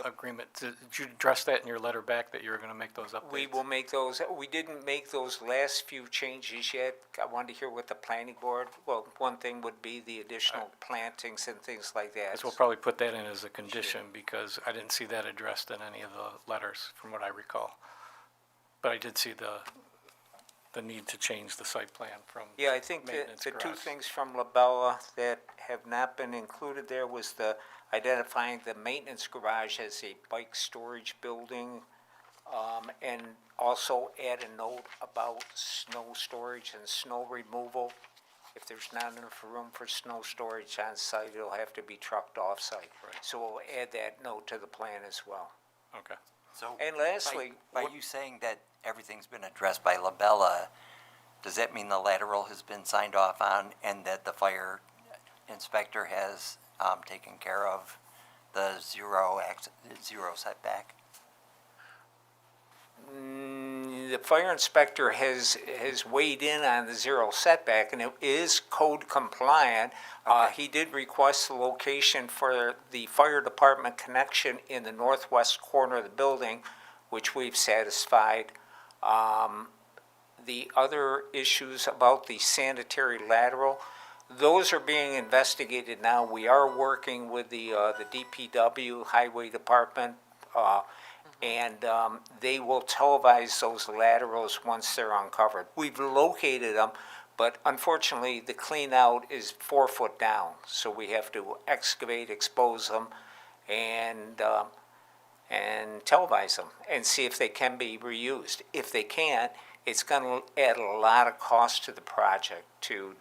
agreement. Did you address that in your letter back, that you were gonna make those updates? We will make those. We didn't make those last few changes yet. I wanted to hear what the planning board, well, one thing would be the additional plantings and things like that. Guess we'll probably put that in as a condition, because I didn't see that addressed in any of the letters, from what I recall. But I did see the need to change the site plan from Yeah, I think maintenance the two garage. things from Labella that have not been included there was the identifying the maintenance garage as a bike storage building, and also add a note about snow storage and snow removal. If there's not enough room for snow storage on site, it'll have to be trucked off site. Right. So we'll add that note to the plan as well. Okay. So And lastly, by you saying that everything's been addressed by Labella, does that mean the lateral has been signed off on and that the fire inspector has taken care of the zero setback? The fire inspector has weighed in on the zero setback, and it is code compliant. He did request the location for the fire department connection in the northwest corner of the building, which we've satisfied. The other issues about the sanitary lateral, those are being investigated now. We are working with the DPW Highway Department, and they will televise those laterals once they're uncovered. We've located them, but unfortunately, the clean out is 4 foot down, so we have to excavate, expose them, and televise them, and see if they can be reused. If they can't, it's gonna add a lot of cost to the project to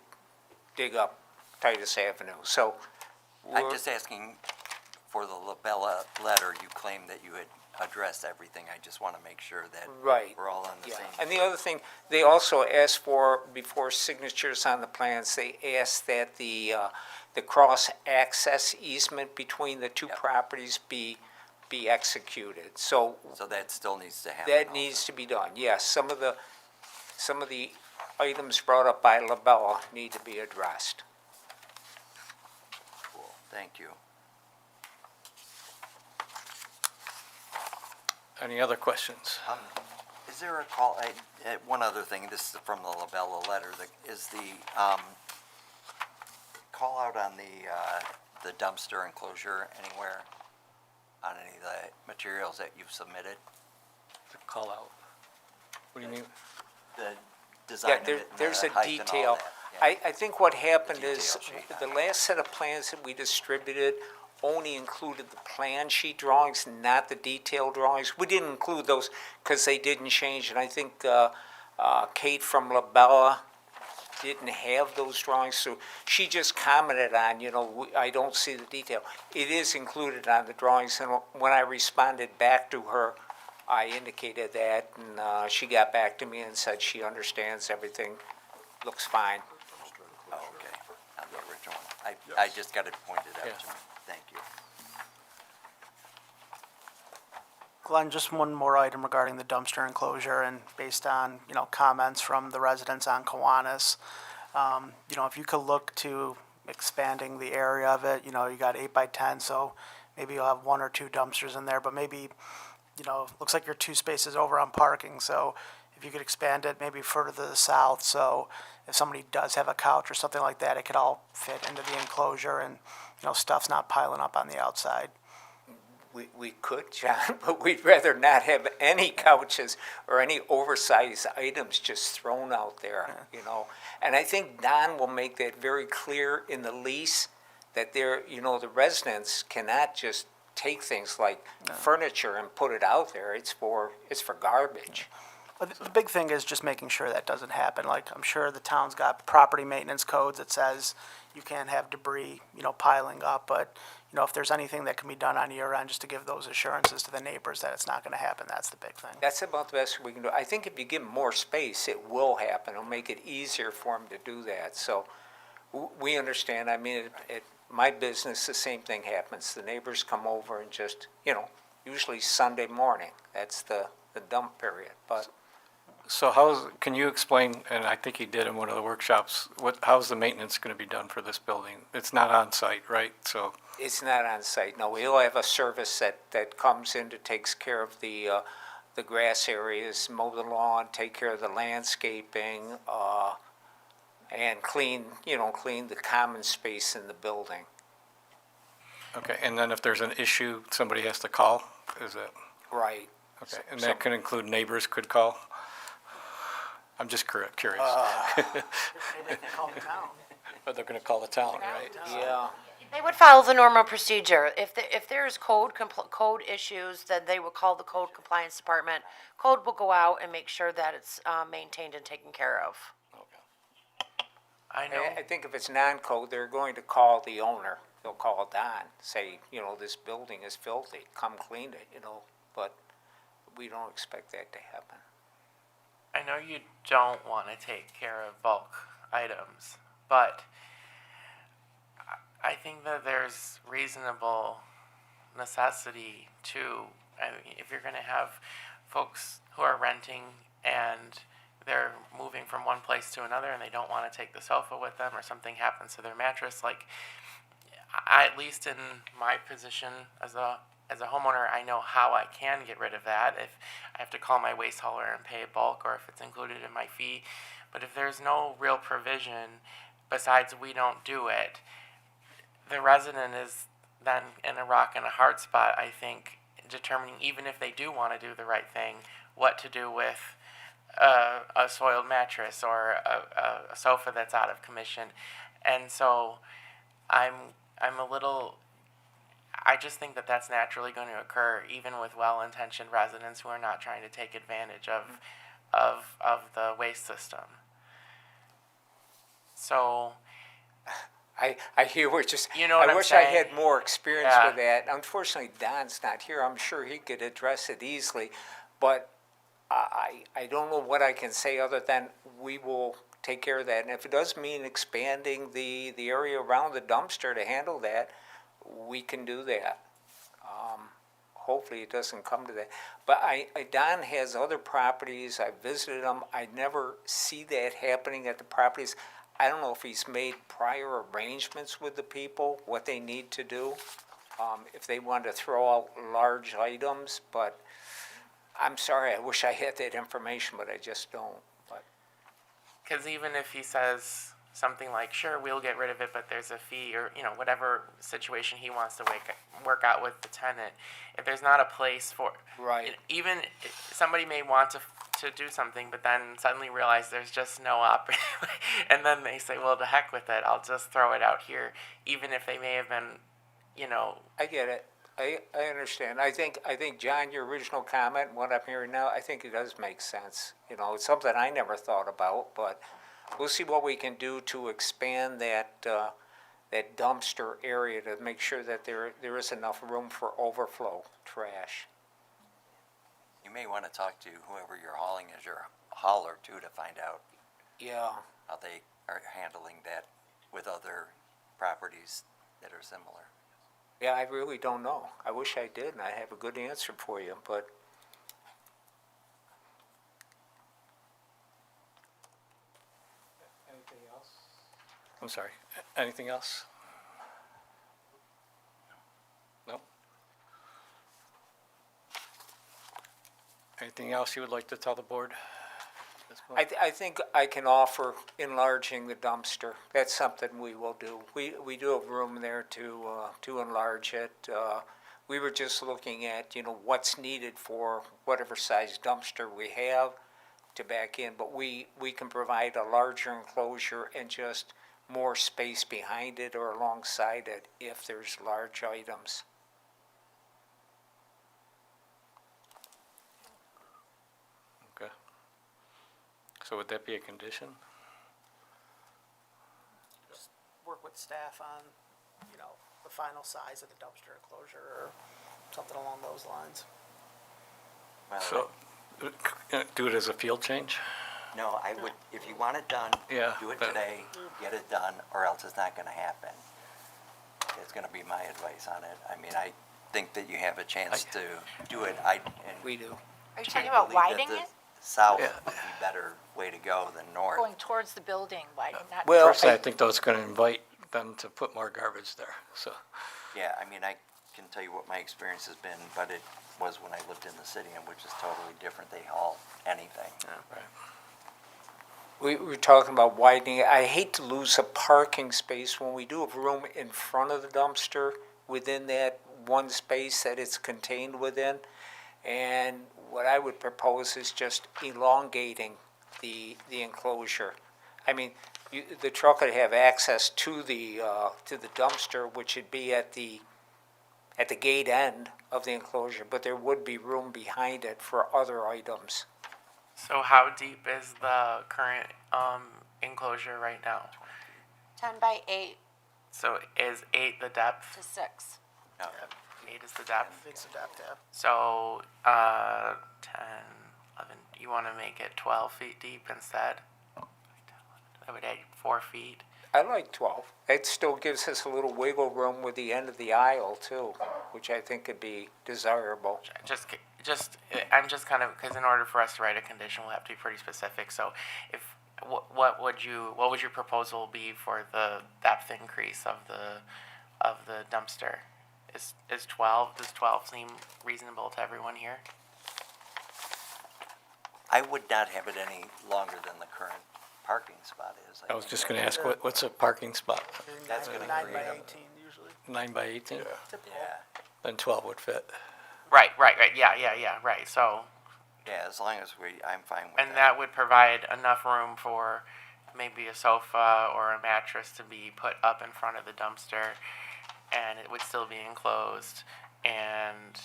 dig up Titus Avenue, so. I'm we're- just asking for the Labella letter, you claim that you had addressed everything. I just want to make sure that Right. we're all on the Yeah, same. and the other thing, they also asked for, before signatures on the plans, they asked that the cross-access easement between the two Yep. properties be executed. So So that still needs to happen. that also. needs to be done, yes. Some of the items brought up by LaBella need to be addressed. Cool, thank you. Any other questions? Is there a call, one other thing, this is from the Labella letter, is the, call out on the dumpster enclosure anywhere on any of the materials that you've submitted? Call out. What do you mean? The design Yeah, of it and there's the a height and all detail. that? Yeah. I think what happened is, Detail sheet. the last set of plans that we distributed only included the plan sheet drawings, not the detailed drawings. We didn't include those because they didn't change, and I think Kate from LaBella didn't have those drawings, so she just commented on, I don't see the detail. It is included on the drawings, and when I responded back to her, I indicated that, and she got back to me and said she understands everything, looks fine. Oh, okay, on the original one. I just got it pointed out Yeah. to me. Thank you. Glenn, just one more item regarding the dumpster enclosure, and based on, comments from the residents on Kiwanis. If you could look to expanding the area of it, you got 8 by 10, so maybe you'll have 1 or 2 dumpsters in there, but maybe, looks like you're 2 spaces over on parking, so if you could expand it maybe further to the south, so if somebody does have a couch or something like that, it could all fit into the enclosure and, stuff's not piling up on the outside. We could, John, but we'd rather not have any couches or any oversized items just thrown out there, And I think Don will make that very clear in the lease, that the residents cannot just take things like furniture and put it out there. It's for garbage. But the big thing is just making sure that doesn't happen. Like, I'm sure the town's got property maintenance codes that says you can't have debris, piling up, but, if there's anything that can be done on your end, just to give those assurances to the neighbors that it's not gonna happen, that's the big thing. That's about the best we can do. I think if you give them more space, it will happen. It'll make it easier for them to do that. So we understand. I mean, at my business, the same thing happens. The neighbors come over and just, usually Sunday morning. That's the dump period, but. So can you explain, and I think you did in one of the workshops, how's the maintenance going to be done for this building? It's not on site, right? So, It's not on site, no. We'll have a service that comes in to takes care of the grass areas, mow the lawn, take care of the landscaping, and clean the common space in the building. okay, and then if there's an issue, somebody has to call? Is that, Right. okay, and that could include neighbors could call? I'm just curious. Maybe they can call the town. But they're going to call the town, right? Yeah. They would follow the normal procedure. If there's code issues, then they would call the code compliance department. Code will go out and make sure that it's maintained and taken care of. I know. I think if it's non-code, they're going to call the owner. They'll call Don, say, this building is filthy, come clean it, but we don't expect that to happen. I know you don't want to take care of bulk items, but I think that there's reasonable necessity to, if you're going to have folks who are renting and they're moving from one place to another and they don't want to take the sofa with them or something happens to their mattress, at least in my position as a homeowner, I know how I can get rid of that if I have to call my waste hauler and pay a bulk or if it's included in my fee. But if there's no real provision besides we don't do it, the resident is then in a rock and a hard spot, I think, determining even if they do want to do the right thing, what to do with a soiled mattress or a sofa that's out of commission. And so I just think that that's naturally going to occur, even with well-intentioned residents who are not trying to take advantage of of the waste system. So, I hear what you're saying. You know what I I'm wish I saying? had more experience Yeah. with that. Unfortunately, Don's not here. I'm sure he could address it easily, but I don't know what I can say other than we will take care of that. And if it does mean expanding the area around the dumpster to handle that, we can do that. Hopefully it doesn't come to that. But Don has other properties, I visited them, I never see that happening at the properties. I don't know if he's made prior arrangements with the people, what they need to do, if they want to throw out large items, but I'm sorry, I wish I had that information, but I just don't. But because even if he says something like, sure, we'll get rid of it, but there's a fee, or, you know, whatever situation he wants to work out with the tenant, if there's not a place for, Right. even somebody may want to do something, but then suddenly realize there's just no and then they say, well, the heck with it, I'll just throw it out here, even if they may have been, you know, I get it. I understand. I think, John, your original comment, and what I'm hearing now, I think it does make sense. You know, it's something I never thought about, but we'll see what we can do to expand that, that dumpster area to make sure that there is enough room for overflow trash. You may want to talk to whoever you're hauling as your hauler too to find out Yeah. how they are handling that with other properties that are similar. Yeah, I really don't know. I wish I did, and I have a good answer for you, but Anything else? I'm sorry, anything else? No? Anything else you would like to tell the board? at this point? I think I can offer enlarging the dumpster. That's something we will do. We do have room there to enlarge it. We were just looking at, you know, what's needed for whatever size dumpster we have to back in, but we can provide a larger enclosure and just more space behind it or alongside it if there's large items. Okay. So would that be a condition? Just work with staff on, you know, the final size of the dumpster enclosure or something along those lines. Well, So, do it as a field change? no, I would, if you want it done, Yeah, do it but- today, get it done, or else it's not gonna happen. It's gonna be my advice on it. I mean, I think that you have a chance to do it. We do. Are you I talking about believe that widening the it? South Yeah. would be better way to go than north. Going towards the building, not. Well, Personally, I think that's gonna invite them to put more garbage there, so. Yeah, I mean, I can tell you what my experience has been, but it was when I lived in the city, and which is totally different. They haul anything. Right. We were talking about widening it. I hate to lose a parking space when we do have room in front of the dumpster within that one space that it's contained within. And what I would propose is just elongating the enclosure. I mean, the truck would have access to the dumpster, which would be at the gate end of the enclosure, but there would be room behind it for other items. so how deep is the current enclosure right now? 10 by 8 So is 8 the depth? to 6. No, 8 is the depth? It's adapt, yeah. So 10, 11, you want to make it 12 feet deep instead? That would add 4 feet. I like 12. It still gives us a little wiggle room with the end of the aisle too, which I think could be desirable. I'm just kind of, because in order for us to write a condition, we'll have to be pretty specific. So if, what would your proposal be for the depth increase of the dumpster? Is 12, does 12 seem reasonable to everyone here? I would not have it any longer than the current parking spot is. I was just gonna ask, what's a parking spot? That's gonna 9 create by a- 18 usually. 9 by 18? Typical. Yeah, Then 12 would fit. Right, yeah, right. So, yeah, as long as I'm fine with that. and that would provide enough room for maybe a sofa or a mattress to be put up in front of the dumpster, and it would still be enclosed, and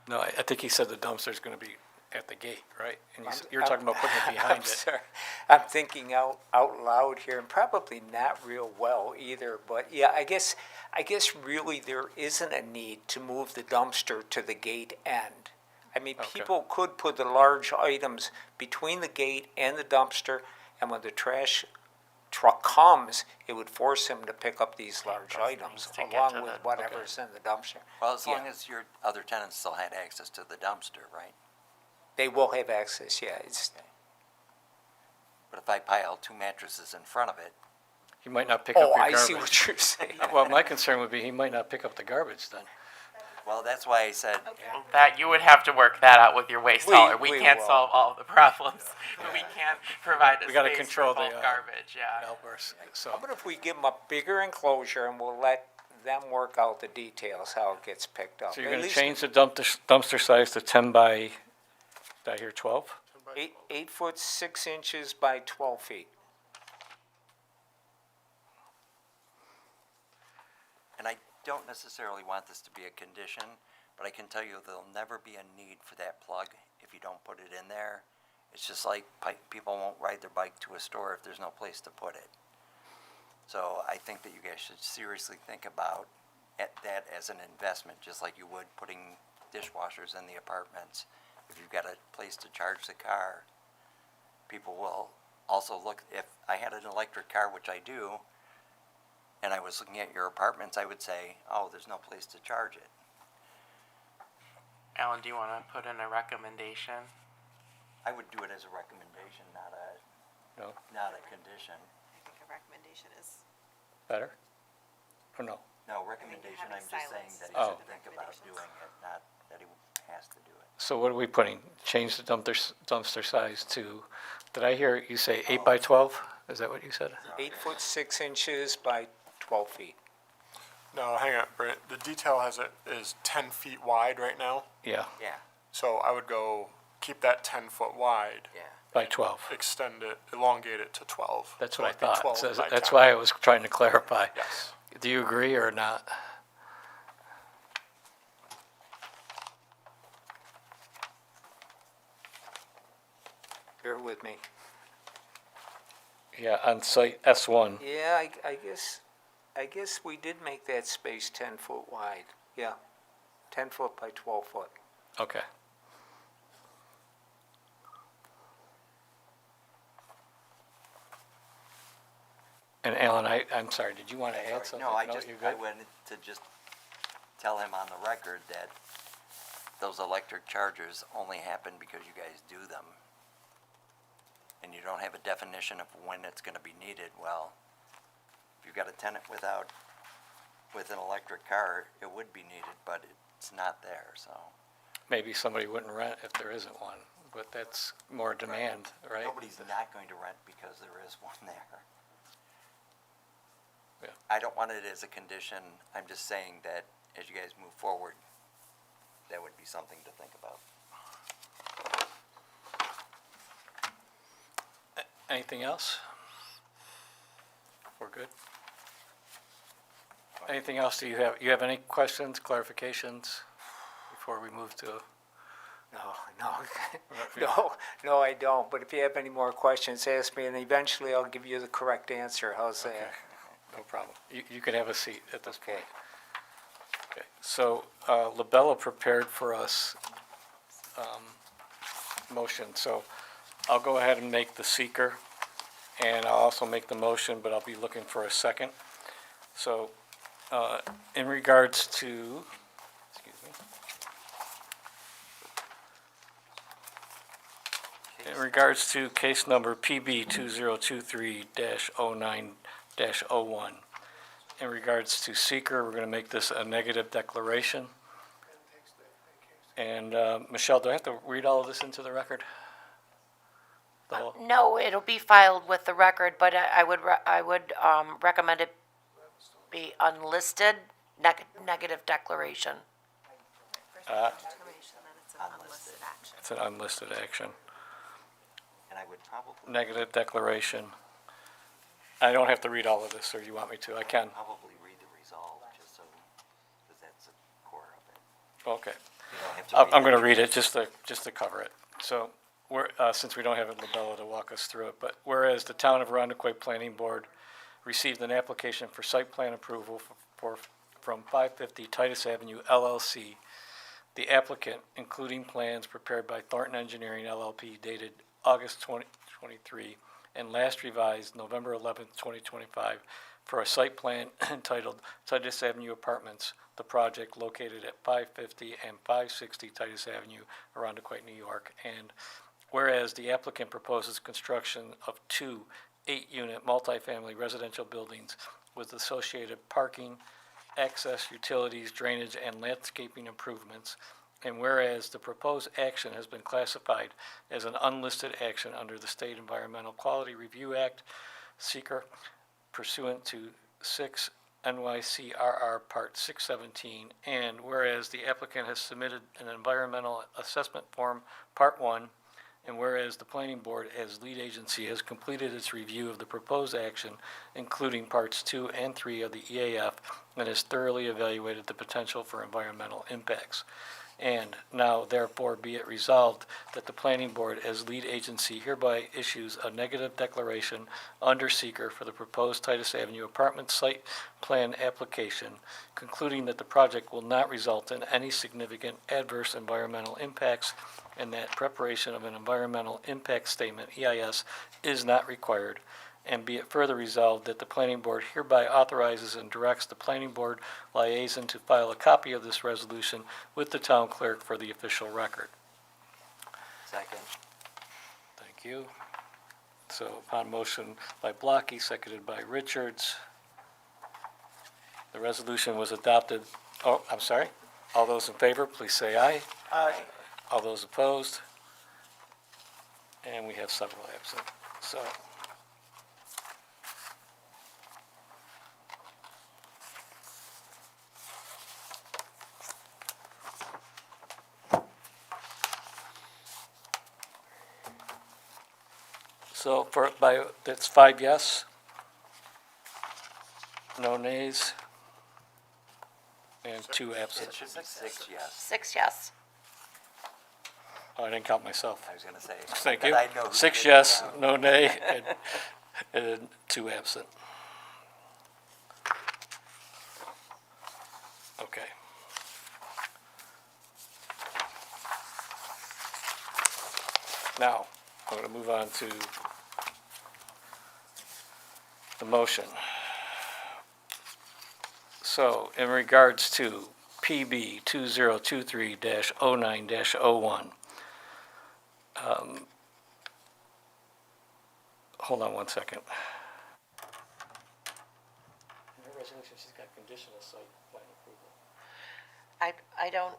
No, I think he said the dumpster's gonna be at the gate, right? And I'm- you're talking about putting it I'm behind it. sorry. I'm thinking out loud here, and probably not real well either, but yeah, I guess really there isn't a need to move the dumpster to the gate end. I mean, Okay. people could put the large items between the gate and the dumpster, and when the trash truck comes, it would force him to pick up these large items to get to along with the- whatever's in the dumpster. Well, as long Yeah. as your other tenants still had access to the dumpster, right? They will have access, yeah, it's, But if I pile 2 mattresses in front of it, He might not pick up oh, your I garbage. see what you're saying. Well, my concern would be he might not pick up the garbage then. well, that's why I said, That, you would have to work that out with your waste hauler. We we can't will. solve all the problems. We can't provide a We gotta space control for the, bulk garbage, yeah. Helpers, so. How about if we give them a bigger enclosure and we'll let them work out the details, how it gets picked up? So you're At gonna least change the dumpster size to 10 by, did I hear 12? 8 foot 6 inches by 12 feet. and I don't necessarily want this to be a condition, but I can tell you there'll never be a need for that plug if you don't put it in there. It's just like people won't ride their bike to a store if there's no place to put it. So I think that you guys should seriously think about that as an investment, just like you would putting dishwashers in the apartments. If you've got a place to charge the car, people will also look, if I had an electric car, which I do, and I was looking at your apartments, I would say, oh, there's no place to charge it. Alan, do you want to put in a recommendation? I would do it as a recommendation, No, not a condition. I think a recommendation is. better? Or no? No, recommendation, I'm having just saying silence that he Oh. should think about doing it, not that he has to do it. So what are we putting? Change the dumpster size to, did I hear you say 8 by 12? Is that what you said? 8 foot 6 inches by 12 feet. No, hang on, Brent. The detail has it is 10 feet wide right now. Yeah, Yeah, So I would go keep that 10 foot wide, yeah. by 12. extend it, elongate it to 12. That's So what I it'd be thought. 12 So by that's 10. why I was trying to clarify. Yes. Do you agree or not? Bear with me. Yeah, on site S1. Yeah, I guess we did make that space 10 foot wide. Yeah, 10 foot by 12 foot. Okay. And Alan, I'm sorry, did you want to add something? No, I you're good? wanted to just tell him on the record that those electric chargers only happen because you guys do them. And you don't have a definition of when it's gonna be needed. Well, if you've got a tenant with an electric car, it would be needed, but it's not there, so. Maybe somebody wouldn't rent if there isn't one, but that's more demand, right? Nobody's not going to rent because there is one there. Yeah. I don't want it as a condition, I'm just saying that as you guys move forward, that would be something to think about. Anything else? We're good? Anything else do you have any questions, clarifications before we move to? No, I don't. But if you have any more questions, ask me, and eventually I'll give you the correct answer. How's that? No problem. You can have a seat at this point. Okay, so Labella prepared for us motion, so I'll go ahead and make the seeker, and I'll also make the motion, but I'll be looking for a second. So in regards to, excuse me. In regards to case number PB 2023-09-01, in regards to seeker, we're going to make this a negative declaration. And Michelle, do I have to read all of this into the record? The whole, No, it'll be filed with the record, but I would recommend it be unlisted, negative declaration. Determination that it's an unlisted action. it's an unlisted action. And I would probably, Negative declaration. I don't have to read all of this, or you want me to? I can. probably read the resolve, just so, because that's the core of it. Okay. You don't have to I'm read going to the- read it just to cover it. So, since we don't have Labella to walk us through it, but whereas the Town of Arundecoyt Planning Board received an application for site plan approval from 550 Titus Avenue LLC, the applicant, including plans prepared by Thornton Engineering LLP dated August 2023 and last revised November 11th, 2025, for a site plan entitled Titus Avenue Apartments, the project located at 550 and 560 Titus Avenue, Arundecoyt, New York. And whereas the applicant proposes construction of 2 8-unit multifamily residential buildings with associated parking, access, utilities, drainage, and landscaping improvements. And whereas the proposed action has been classified as an unlisted action under the State Environmental Quality Review Act, seeker, pursuant to 6 NYCRR Part 617, and whereas the applicant has submitted an environmental assessment form, Part 1, and whereas the planning board as lead agency has completed its review of the proposed action, including Parts 2 and 3 of the EAF, and has thoroughly evaluated the potential for environmental impacts. And now therefore be it resolved that the planning board as lead agency hereby issues a negative declaration under seeker for the proposed Titus Avenue apartment site plan application, concluding that the project will not result in any significant adverse environmental impacts and that preparation of an environmental impact statement, EIS, is not required. And be it further resolved that the planning board hereby authorizes and directs the planning board liaison to file a copy of this resolution with the town clerk for the official record. Second. Thank you. So upon motion by Blocky, seconded by Richards, the resolution was adopted. Oh, I'm sorry. All those in favor, please say aye. Aye. All those opposed? And we have several absent. So, that's 5 yes, no nays, and 2 absent. It should be 6 yes. 6 yes. Oh, I didn't count myself. I was gonna say. Thank that you. I know who 6 did yes, count. no nay, and 2 absent. Okay. Now, I'm going to move on to the motion. So, in regards to PB 2023-09-01, hold on one second. In her resolution, she's got conditional site plan approval. I don't,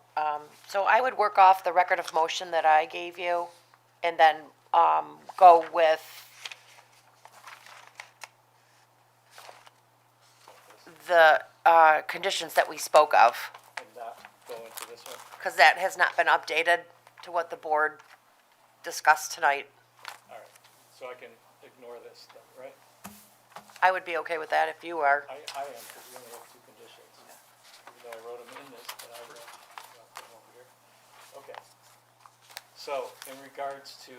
so I would work off the record of motion that I gave you and then go with the conditions that we spoke of, And not go into this one? because that has not been updated to what the board discussed tonight. All right, so I can ignore this then, right? I would be okay with that if you are. I am, because we only have 2 conditions. Even though I wrote them in this, but I'll put them over here. Okay. So, in regards to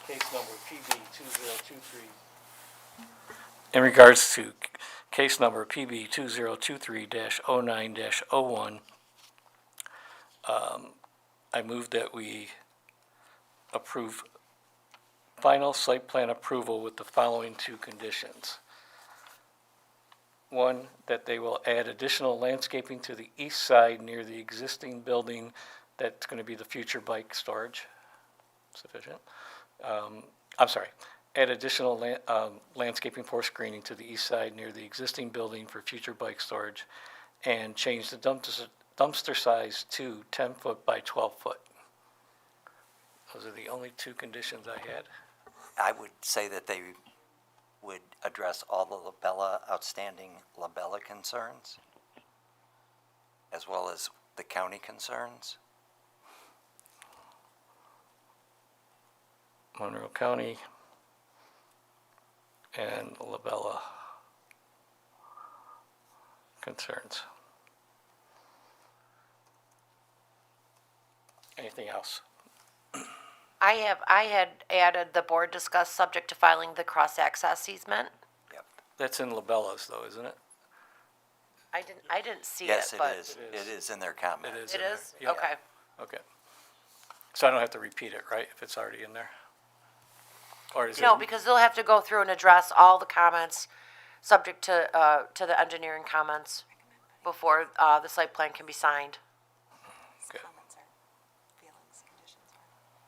case number PB 2023, in regards to case number PB 2023-09-01, I move that we approve final site plan approval with the following 2 conditions. 1, that they will add additional landscaping to the east side near the existing building that's going to be the future bike storage. Sufficient. I'm sorry. Add additional landscaping for screening to the east side near the existing building for future bike storage, and change the dumpster size to 10 foot by 12 foot. Those are the only 2 conditions I had. I would say that they would address all the outstanding Labella concerns, as well as the county concerns. Monroe County and Labella concerns. Anything else? I had added the board discussed subject to filing the cross-access easement. That's in Labella's though, isn't it? I didn't see it, Yes, it but. is. It is in their comment. It is It in there. is? Yep. Okay. Okay. So I don't have to repeat it, right, if it's already in there? Or is it? No, because they'll have to go through and address all the comments, subject to the engineering comments, before, the site plan can be signed. Okay.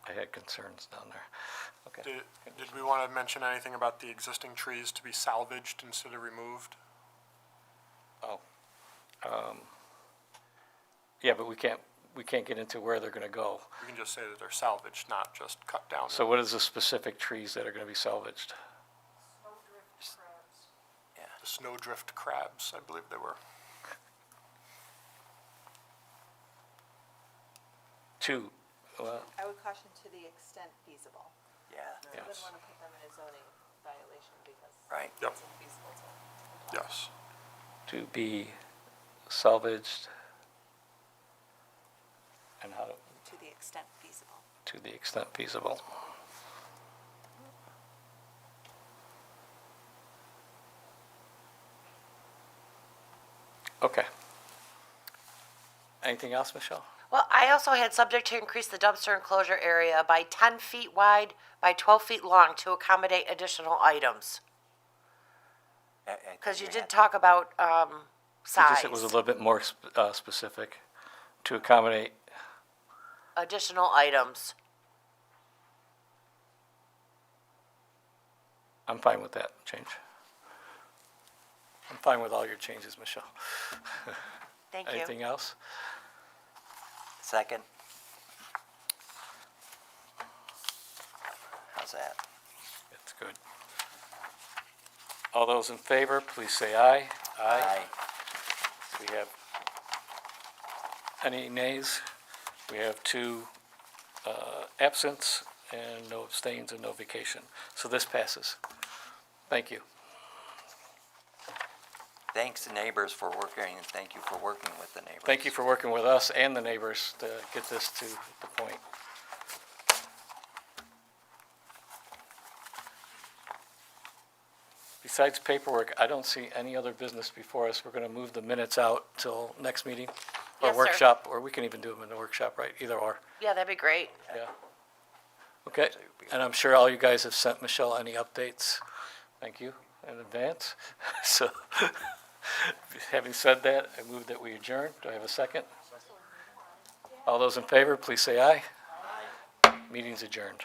I had concerns down there. Okay. Did we want to mention anything about the existing trees to be salvaged instead of removed? Oh. Yeah, but we can't get into where they're gonna go. We can just say that they're salvaged, not just cut down. So what is the specific trees that are gonna be salvaged? The snowdrift crabs, I believe they were. Two, well, I would caution to the extent feasible. Yeah, I wouldn't yes. want to put them in a zoning violation because right. Yep. it's infeasible to comply. Yes. To be salvaged. And how, To the extent feasible. to the extent feasible. Okay. Anything else, Michelle? Well, I also had subject to increase the dumpster enclosure area by 10 feet wide by 12 feet long to accommodate additional items. Because you did talk about, size, It was a little bit more specific, to accommodate. additional items. I'm fine with that change. I'm fine with all your changes, Michelle. Thank you. Anything else? Second. How's that? That's good. All those in favor, please say aye. Aye. We have any nays? We have two absents and no abstains and no vacation. So this passes. Thank you. Thanks to neighbors for working, and thank you for working with the neighbors. Thank you for working with us and the neighbors to get this to the point. Besides paperwork, I don't see any other business before us. We're going to move the minutes out till next meeting or Yes, sir. workshop, or we can even do them in the workshop, right? Either or, Yeah, that'd be great. yeah. Okay, and I'm sure all you guys have sent Michelle any updates. Thank you in advance. So, having said that, I move that we adjourn. Do I have a second? All those in favor, please say aye. Meeting's adjourned.